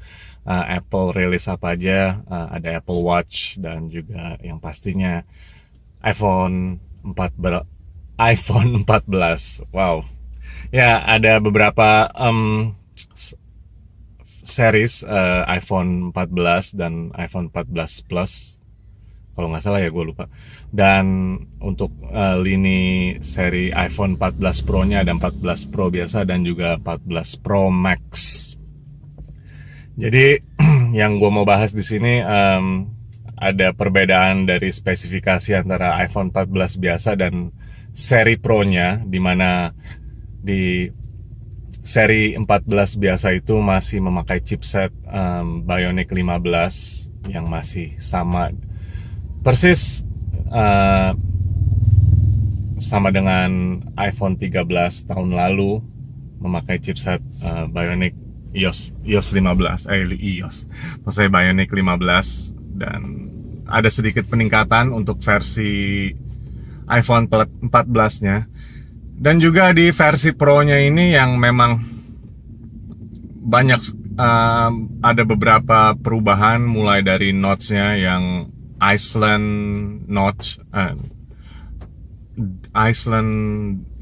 Apple rilis apa aja. Ada Apple Watch dan juga yang pastinya iPhone 14. Wow. Ya, ada beberapa series iPhone 14 dan iPhone 14 Plus, kalau nggak salah ya, gue lupa. Dan untuk lini seri iPhone 14 Pro-nya ada 14 Pro biasa dan juga 14 Pro Max. Jadi yang gue mau bahas di sini ada perbedaan dari spesifikasi antara iPhone 14 biasa dan seri Pro-nya, di mana di seri 14 biasa itu masih memakai chipset Bionic 15 yang masih sama persis sama dengan iPhone 13 tahun lalu, memakai chipset Bionic iOS 15, maksudnya Bionic 15, dan ada sedikit peningkatan untuk versi iPhone 14-nya. Dan juga di versi Pro-nya ini yang memang banyak ada beberapa perubahan, mulai dari notch-nya yang Iceland notch, Iceland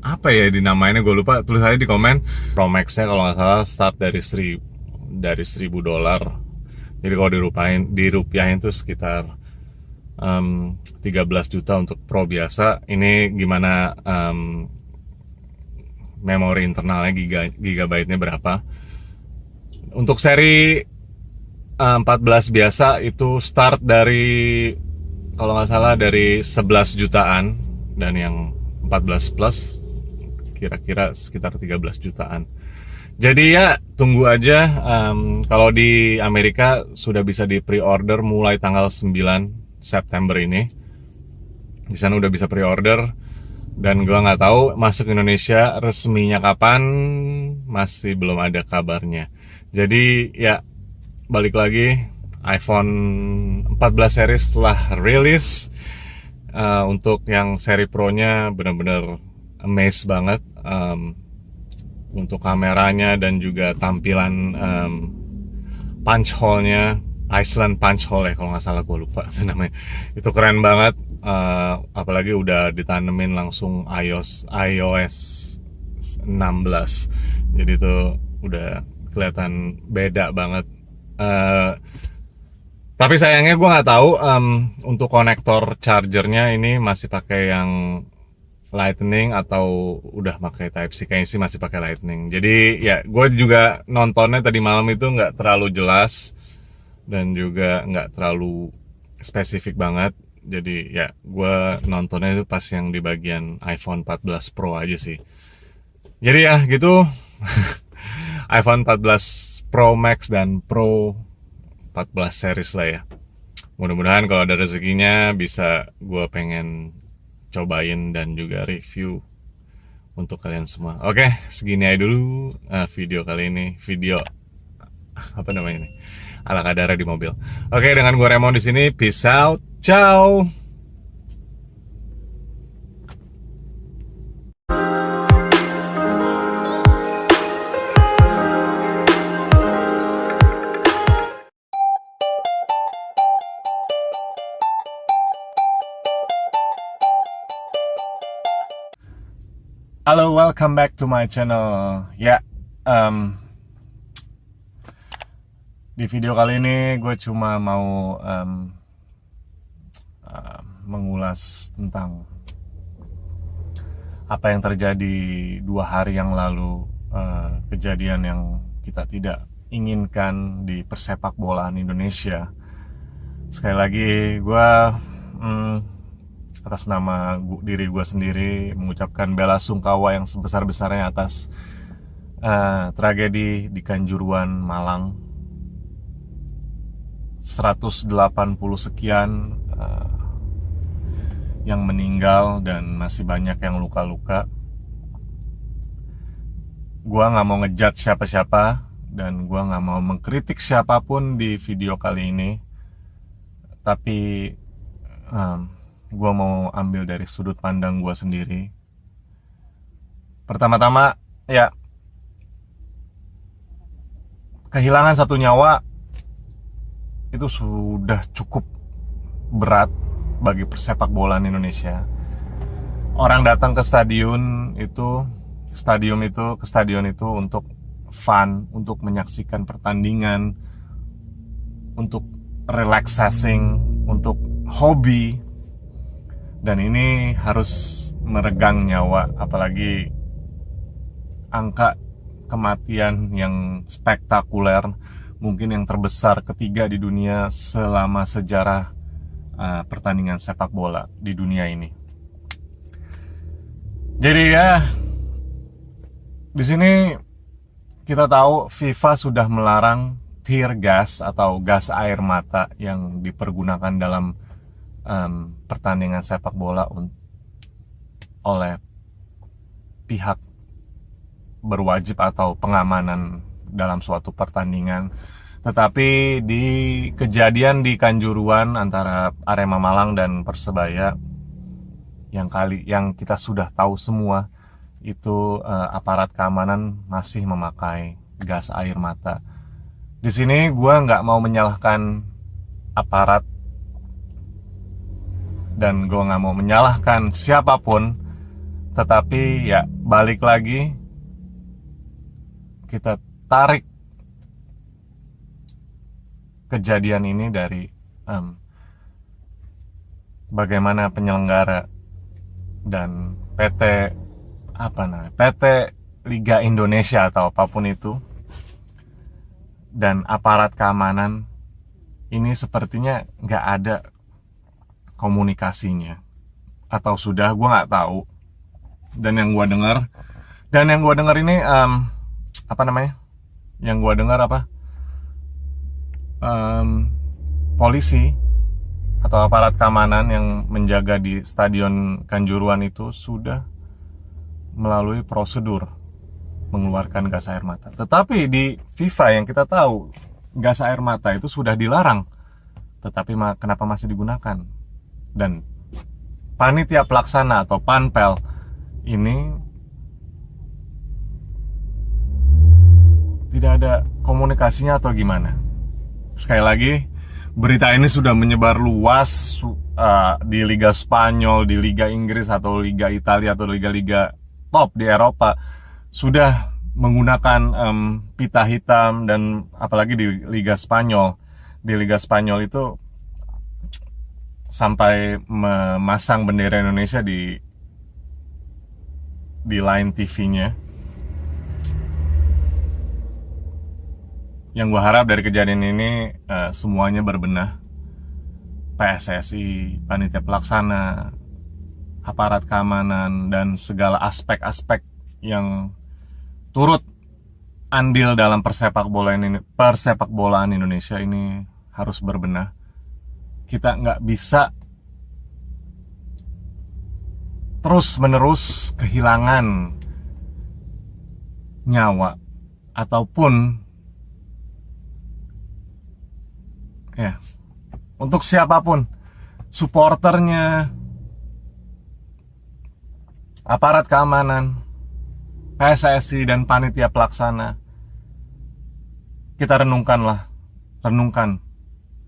apa ya dinamainnya, gue lupa, tulis aja di komen. Pro Max-nya kalau nggak salah start dari $1.000. Jadi kalau dirupiahin tuh sekitar 13 juta untuk Pro biasa. Ini gimana memori internalnya gigabyte-nya berapa. Untuk seri 14 biasa itu start dari, kalau nggak salah, dari 11 jutaan, dan yang 14 plus kira-kira sekitar 13 jutaan. Jadi ya tunggu aja. Kalau di Amerika sudah bisa di pre-order mulai tanggal 9 September ini. Di sana udah bisa pre-order, dan gua nggak tahu masuk Indonesia resminya kapan, masih belum ada kabarnya. Jadi ya balik lagi, iPhone 14 series telah rilis. Untuk yang seri Pro-nya benar-benar amazed banget. Untuk kameranya dan juga tampilan punch hole-nya, Iceland punch hole ya kalau nggak salah, gue lupa namanya. Itu keren banget. Apalagi udah ditanemin langsung iOS 16. Jadi itu udah kelihatan beda banget. Tapi sayangnya gue nggak tahu untuk konektor chargernya ini masih pakai yang Lightning atau udah pakai Type-C. Kayaknya sih masih pakai Lightning. Jadi ya gue juga nontonnya tadi malam itu nggak terlalu jelas dan juga nggak terlalu spesifik banget. Jadi ya gue nontonnya itu pas yang di bagian iPhone 14 Pro aja sih. Jadi ya gitu. iPhone 14 Pro Max dan Pro 14 series lah ya. Mudah-mudahan kalau ada rezekinya bisa gue pengen cobain dan juga review untuk kalian semua. Oke, segini aja dulu video kali ini. Video apa namanya ini? Ala kadara di mobil. Oke, dengan gue Raymond di sini. Peace out. Ciao. Halo, welcome back to my channel. Ya, di video kali ini gue cuma mau mengulas tentang apa yang terjadi 2 hari yang lalu, kejadian yang kita tidak inginkan di persepak bolaan Indonesia. Sekali lagi gue atas nama diri gue sendiri mengucapkan bela sungkawa yang sebesar-besarnya atas tragedi di Kanjuruhan, Malang. 180 sekian yang meninggal dan masih banyak yang luka-luka. Gue gak mau ngejudge siapa-siapa dan gue gak mau mengkritik siapapun di video kali ini. Tapi gue mau ambil dari sudut pandang gue sendiri. Pertama-tama ya, kehilangan 1 nyawa itu sudah cukup berat bagi persepak bolaan Indonesia. Orang datang ke stadion itu untuk fun, untuk menyaksikan pertandingan, untuk relaxing, untuk hobi. Dan ini harus meregang nyawa, apalagi angka kematian yang spektakuler, mungkin yang terbesar ketiga di dunia selama sejarah pertandingan sepak bola di dunia ini. Jadi ya, di sini kita tahu FIFA sudah melarang tear gas atau gas air mata yang dipergunakan dalam pertandingan sepak bola oleh pihak berwajib atau pengamanan dalam suatu pertandingan. Tetapi di kejadian di Kanjuruhan antara Arema Malang dan Persebaya yang kita sudah tahu semua itu, aparat keamanan masih memakai gas air mata. Di sini gue nggak mau menyalahkan aparat dan gue gak mau menyalahkan siapapun. Tetapi ya balik lagi, kita tarik kejadian ini dari bagaimana penyelenggara dan PT Liga Indonesia atau apapun itu dan aparat keamanan ini sepertinya nggak ada komunikasinya, atau sudah, gue nggak tahu. Dan yang gue dengar ini apa namanya? Yang gue dengar apa? Polisi atau aparat keamanan yang menjaga di Stadion Kanjuruhan itu sudah melalui prosedur mengeluarkan gas air mata. Tetapi di FIFA yang kita tahu gas air mata itu sudah dilarang, tetapi kenapa masih digunakan? Dan panitia pelaksana atau panpel ini tidak ada komunikasinya atau gimana? Sekali lagi, berita ini sudah menyebar luas di Liga Spanyol, di Liga Inggris atau Liga Italia atau liga-liga top di Eropa sudah menggunakan pita hitam, dan apalagi di Liga Spanyol. Di Liga Spanyol itu sampai memasang bendera Indonesia di line TV-nya. Yang gue harap dari kejadian ini semuanya berbenah. PSSI, panitia pelaksana, aparat keamanan, dan segala aspek-aspek yang turut andil dalam persepak bolaan Indonesia ini harus berbenah. Kita nggak bisa terus-menerus kehilangan nyawa ataupun ya, untuk siapapun, supporternya, aparat keamanan, PSSI, dan panitia pelaksana. Kita renungkan.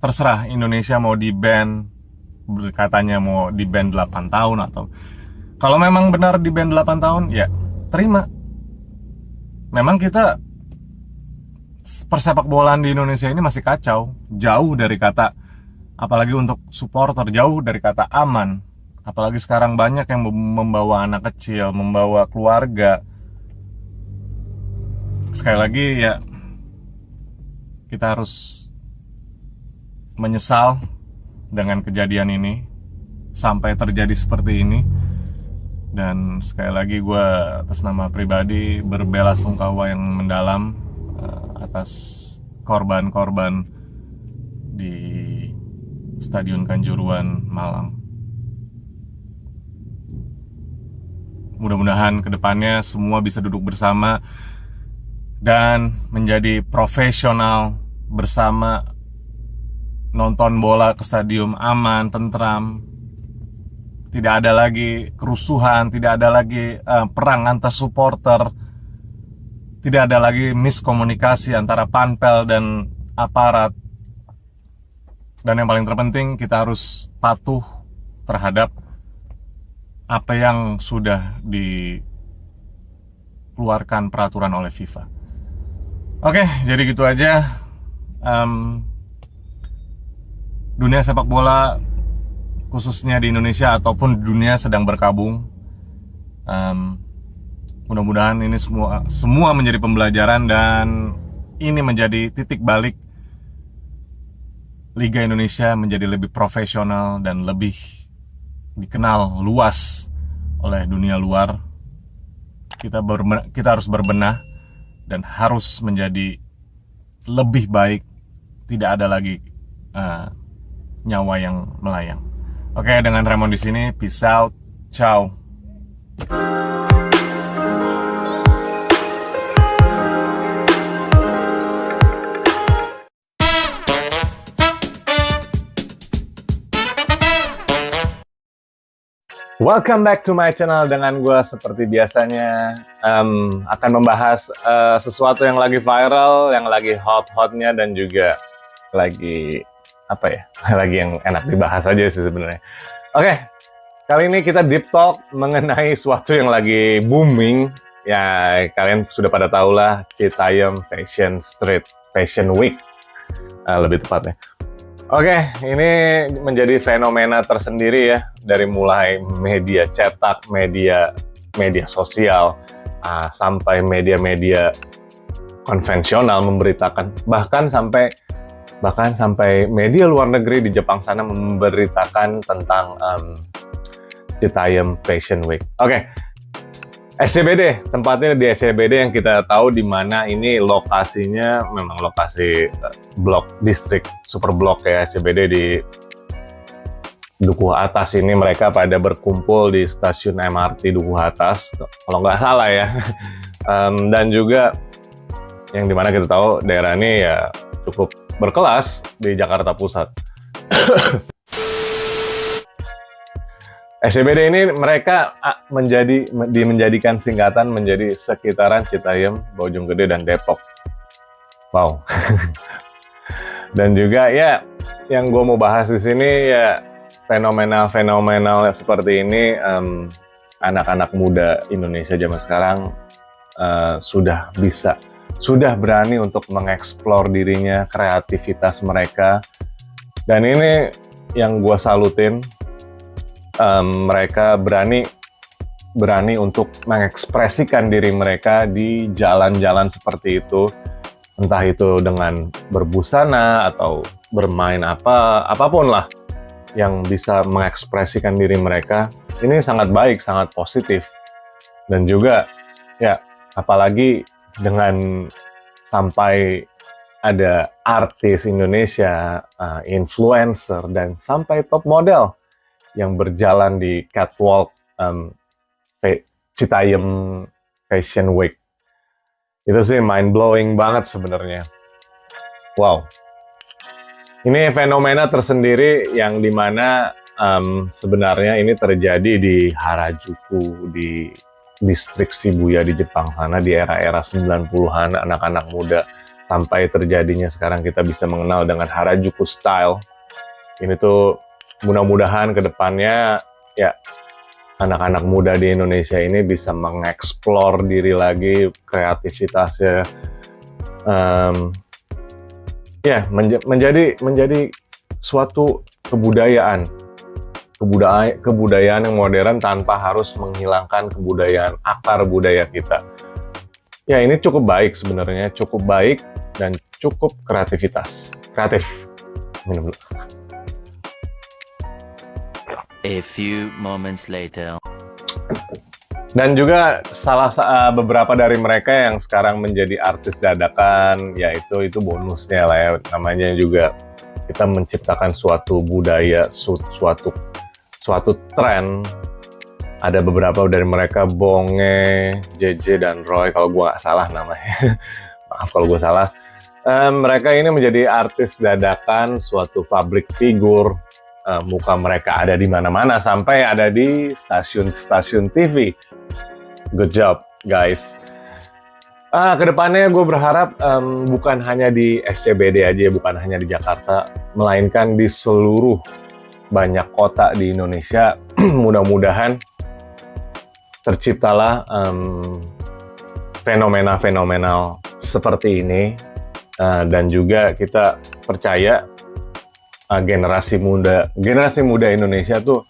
Terserah Indonesia mau di-ban, katanya mau di-ban 8 tahun atau kalau memang benar di-ban 8 tahun, ya terima. Memang kita persepak bolaan di Indonesia ini masih kacau, jauh dari kata, apalagi untuk supporter, jauh dari kata aman. Apalagi sekarang banyak yang membawa anak kecil, membawa keluarga. Sekali lagi ya, kita harus menyesal dengan kejadian ini sampai terjadi seperti ini. Dan sekali lagi gue atas nama pribadi berbelasungkawa yang mendalam atas korban-korban di Stadion Kanjuruhan Malang. Mudah-mudahan kedepannya semua bisa duduk bersama dan menjadi profesional bersama, nonton bola ke stadium aman, tentram. Tidak ada lagi kerusuhan, tidak ada lagi perang antar supporter, tidak ada lagi miskomunikasi antara panpel dan aparat. Dan yang paling terpenting, kita harus patuh terhadap apa yang sudah dikeluarkan peraturan oleh FIFA. Oke, jadi gitu aja. Dunia sepak bola, khususnya di Indonesia ataupun dunia, sedang berkabung. Mudah-mudahan ini semua menjadi pembelajaran dan ini menjadi titik balik Liga Indonesia menjadi lebih profesional dan lebih dikenal luas oleh dunia luar. Kita harus berbenah dan harus menjadi lebih baik. Tidak ada lagi nyawa yang melayang. Oke, dengan Raymond di sini, peace out, ciao. Welcome back to my channel. Dengan gue seperti biasanya akan membahas sesuatu yang lagi viral, yang lagi hot-hotnya, dan juga lagi apa ya, lagi yang enak dibahas aja sih sebenarnya. Oke, kali ini kita deep talk mengenai sesuatu yang lagi booming. Ya, kalian sudah pada tahu lah, Citayam Fashion Street, Fashion Week lebih tepatnya. Oke, ini menjadi fenomena tersendiri ya, dari mulai media cetak, media sosial, sampai media-media konvensional memberitakan, bahkan sampai bahkan sampai media luar negeri di Jepang sana memberitakan tentang Citayam Fashion Week. Oke. SCBD, tempatnya di SCBD yang kita tahu di mana ini lokasinya memang lokasi blok distrik super blok ya. SCBD di Dukuh Atas ini mereka pada berkumpul di stasiun MRT Dukuh Atas kalau nggak salah ya. Dan juga yang dimana kita tahu daerah ini ya cukup berkelas di Jakarta Pusat. SCBD ini mereka menjadikan singkatan menjadi sekitaran Citayam, Bojonggede, dan Depok. Wow. Dan juga ya, yang gue mau bahas di sini ya fenomenal seperti ini. Anak-anak muda Indonesia zaman sekarang sudah berani untuk mengeksplor dirinya, kreativitas mereka. Dan ini yang gue salutin. Mereka berani untuk mengekspresikan diri mereka di jalan-jalan seperti itu, entah itu dengan berbusana atau bermain apapun lah yang bisa mengekspresikan diri mereka. Ini sangat baik, sangat positif. Dan juga ya apalagi dengan sampai ada artis Indonesia, influencer, dan sampai top model yang berjalan di catwalk Citayam Fashion Week. Itu sih mind blowing banget sebenarnya. Wow. Ini fenomena tersendiri yang dimana sebenarnya ini terjadi di Harajuku, di distrik Shibuya di Jepang sana di era-era 90-an, anak-anak muda, sampai terjadinya sekarang kita bisa mengenal dengan Harajuku style. Ini tuh mudah-mudahan ke depannya ya anak-anak muda di Indonesia ini bisa mengeksplor diri lagi, kreativitasnya ya menjadi suatu kebudayaan yang modern tanpa harus menghilangkan kebudayaan akar budaya kita. Ya ini cukup baik sebenarnya, cukup baik dan cukup kreatif. Minum dulu. A few moments later. Dan juga beberapa dari mereka yang sekarang menjadi artis dadakan, yaitu itu bonusnya lah ya, namanya juga kita menciptakan suatu budaya, suatu tren. Ada beberapa dari mereka, Bonge, JJ, dan Roy, kalau gue nggak salah namanya. Maaf kalau gue salah. Mereka ini menjadi artis dadakan, suatu public figure. Muka mereka ada di mana-mana, sampai ada di stasiun TV. Good job, guys. Kedepannya gue berharap bukan hanya di SCBD aja, bukan hanya di Jakarta, melainkan di seluruh banyak kota di Indonesia. Mudah-mudahan terciptalah fenomena-fenomenal seperti ini, dan juga kita percaya generasi muda Indonesia tuh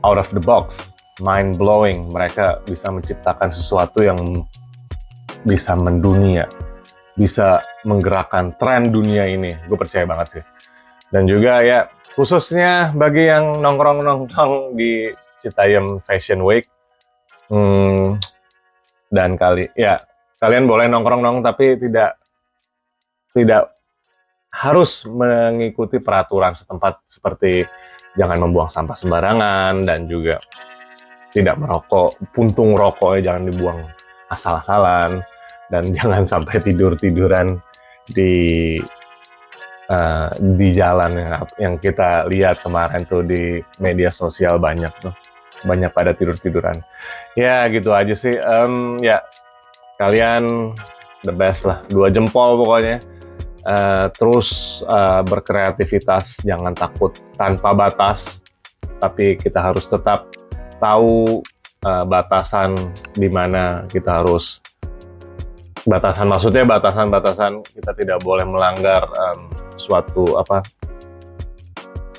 out of the box, mind blowing. Mereka bisa menciptakan sesuatu yang bisa mendunia, bisa menggerakkan tren dunia ini. Gue percaya banget sih. Dan juga ya khususnya bagi yang nongkrong di Citayam Fashion Week, dan kalian boleh nongkrong tapi tidak harus mengikuti peraturan setempat, seperti jangan membuang sampah sembarangan dan juga tidak merokok, puntung rokoknya jangan dibuang asal-asalan, dan jangan sampai tiduran di jalan yang kita lihat kemarin tuh di media sosial, banyak pada tiduran. Ya gitu aja sih. Ya kalian the best lah, 2 jempol pokoknya. Terus berkreativitas, jangan takut tanpa batas, tapi kita harus tetap tahu batasan di mana kita harus maksudnya batasan kita tidak boleh melanggar suatu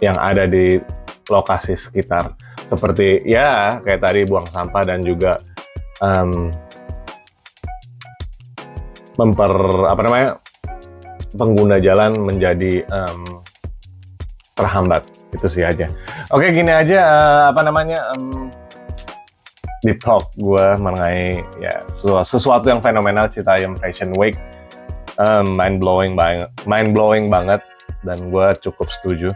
yang ada di lokasi sekitar, seperti ya kayak tadi buang sampah dan juga pengguna jalan menjadi terhambat. Itu sih aja. Oke, gini aja deep talk gue mengenai ya sesuatu yang fenomenal Citayam Fashion Week. Mind blowing banget dan gue cukup setuju.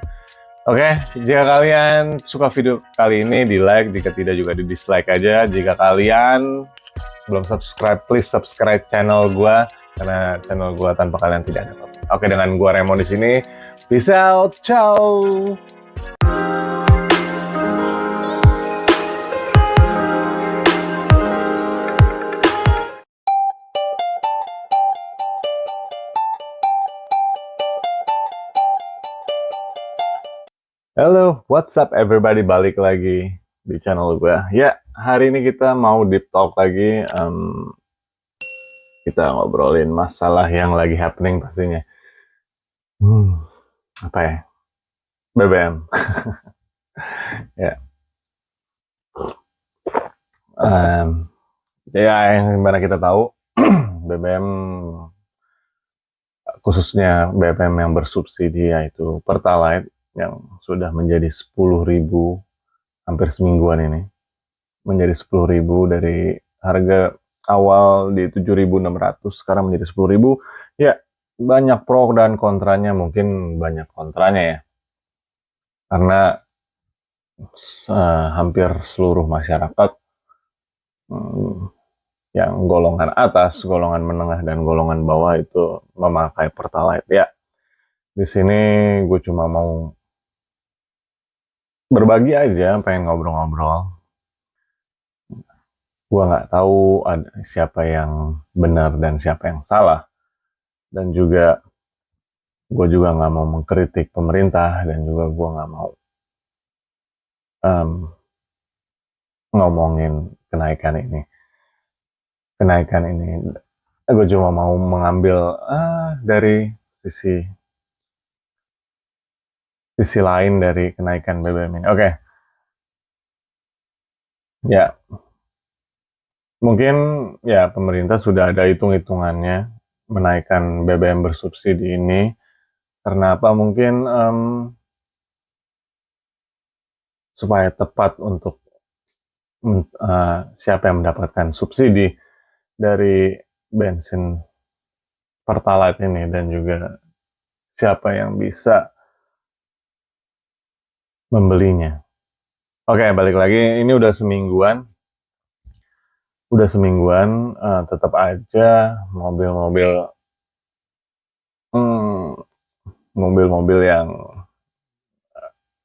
Oke, jika kalian suka video kali ini di like, jika tidak juga di dislike aja. Jika kalian belum subscribe, please subscribe channel gue karena channel gue tanpa kalian tidak ada. Oke, dengan gue Raymond di sini. Peace out, ciao. Halo, what's up everybody, balik lagi di channel gue. Ya, hari ini kita mau deep talk lagi. Kita ngobrolin masalah yang lagi happening pastinya. Apa ya? BBM. Ya. Ya, yang mana kita tahu, BBM khususnya BBM yang bersubsidi yaitu Pertalite yang sudah menjadi 10.000 hampir semingguan ini, menjadi 10.000 dari harga awal di 7.600 sekarang menjadi 10.000. Ya, banyak pro dan kontranya, mungkin banyak kontranya ya, karena hampir seluruh masyarakat yang golongan atas, golongan menengah, dan golongan bawah itu memakai Pertalite. Ya, di sini gue cuma mau berbagi aja, pengen ngobrol-ngobrol. Gue nggak tahu siapa yang benar dan siapa yang salah, dan juga gue juga nggak mau mengkritik pemerintah, dan juga gue nggak mau ngomongin kenaikan ini. Gue cuma mau mengambil dari sisi lain dari kenaikan BBM ini. Oke. Ya, mungkin ya pemerintah sudah ada hitung-hitungannya menaikkan BBM bersubsidi ini. Karena apa? Mungkin supaya tepat untuk siapa yang mendapatkan subsidi dari bensin Pertalite ini, dan juga siapa yang bisa membelinya. Oke, balik lagi, ini udah semingguan, tetap aja mobil-mobil yang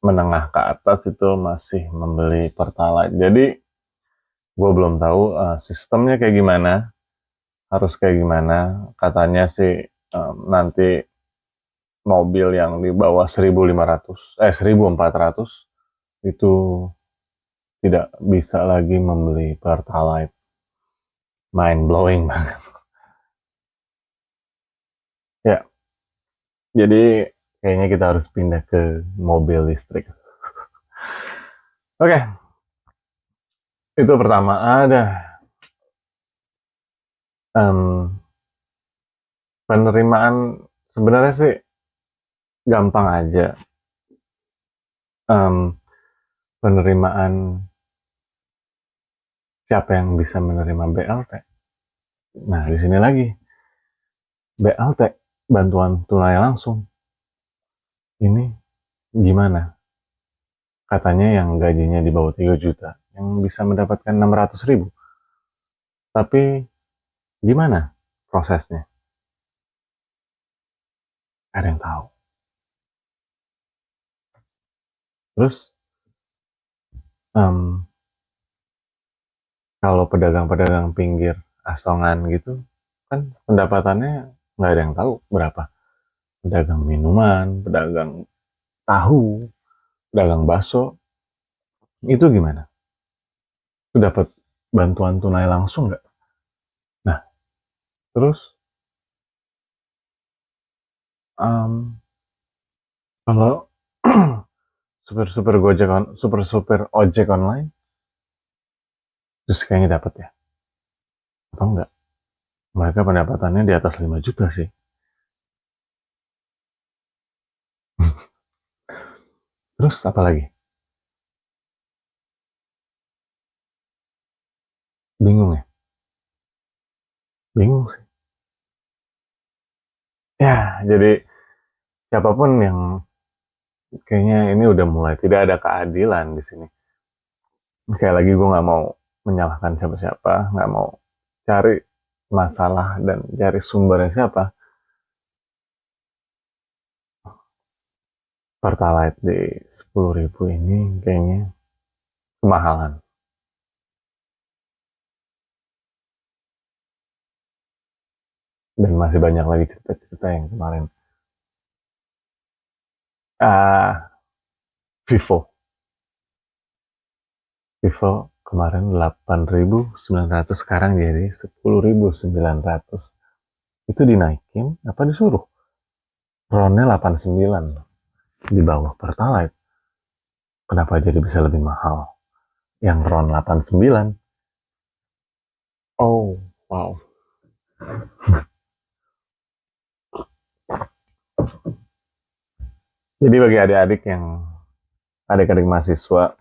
menengah ke atas itu masih membeli Pertalite. Jadi gue belum tahu sistemnya kayak gimana, harus kayak gimana. Katanya sih nanti mobil yang di bawah 1.400 itu tidak bisa lagi membeli Pertalite. Mind blowing banget. Ya, jadi kayaknya kita harus pindah ke mobil listrik. Oke. Itu pertama. Ada penerimaan sebenarnya sih gampang aja. Penerimaan siapa yang bisa menerima BLT? Nah, di sini lagi BLT, bantuan tunai langsung. Ini gimana? Katanya yang gajinya di bawah 3 juta yang bisa mendapatkan 600.000. Tapi gimana prosesnya? Ada yang tahu. Terus kalau pedagang-pedagang pinggir asongan gitu kan pendapatannya nggak ada yang tahu berapa. Pedagang minuman, pedagang tahu, pedagang bakso, itu gimana? Itu dapat bantuan tunai langsung nggak? Nah, terus kalau super ojek online, terus kayaknya dapat ya? Apa enggak? Mereka pendapatannya di atas 5 juta sih. Terus apa lagi? Bingung ya? Bingung sih. Ya, jadi siapapun yang kayaknya ini udah mulai tidak ada keadilan di sini. Kayak lagi gue nggak mau menyalahkan siapa-siapa, nggak mau cari masalah dan cari sumbernya siapa. Pertalite di 10.000 ini kayaknya kemahalan. Dan masih banyak lagi cerita-cerita yang kemarin. Vivo. Vivo kemarin 8.900, sekarang jadi 10.900. Itu dinaikin apa disuruh? RON-nya 89 di bawah Pertalite. Kenapa jadi bisa lebih mahal? Yang RON 89. Oh, wow. Jadi bagi adik-adik mahasiswa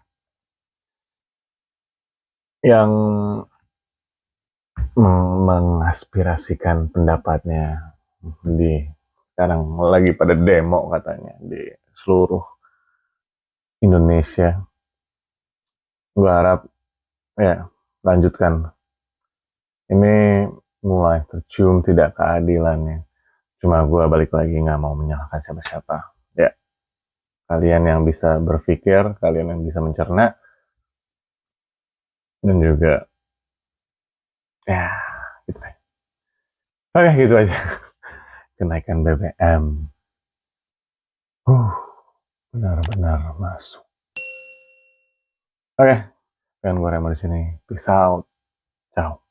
yang mengaspirasikan pendapatnya sekarang lagi pada demo katanya di seluruh Indonesia. Gue harap ya lanjutkan. Ini mulai tercium tidak keadilannya. Cuma gue balik lagi nggak mau menyalahkan siapa-siapa. Ya, kalian yang bisa berpikir, kalian yang bisa mencerna, dan juga ya gitu. Oke, gitu aja. Kenaikan BBM. Benar-benar masuk. Oke, dan gue Remo di sini. Peace out. Ciao.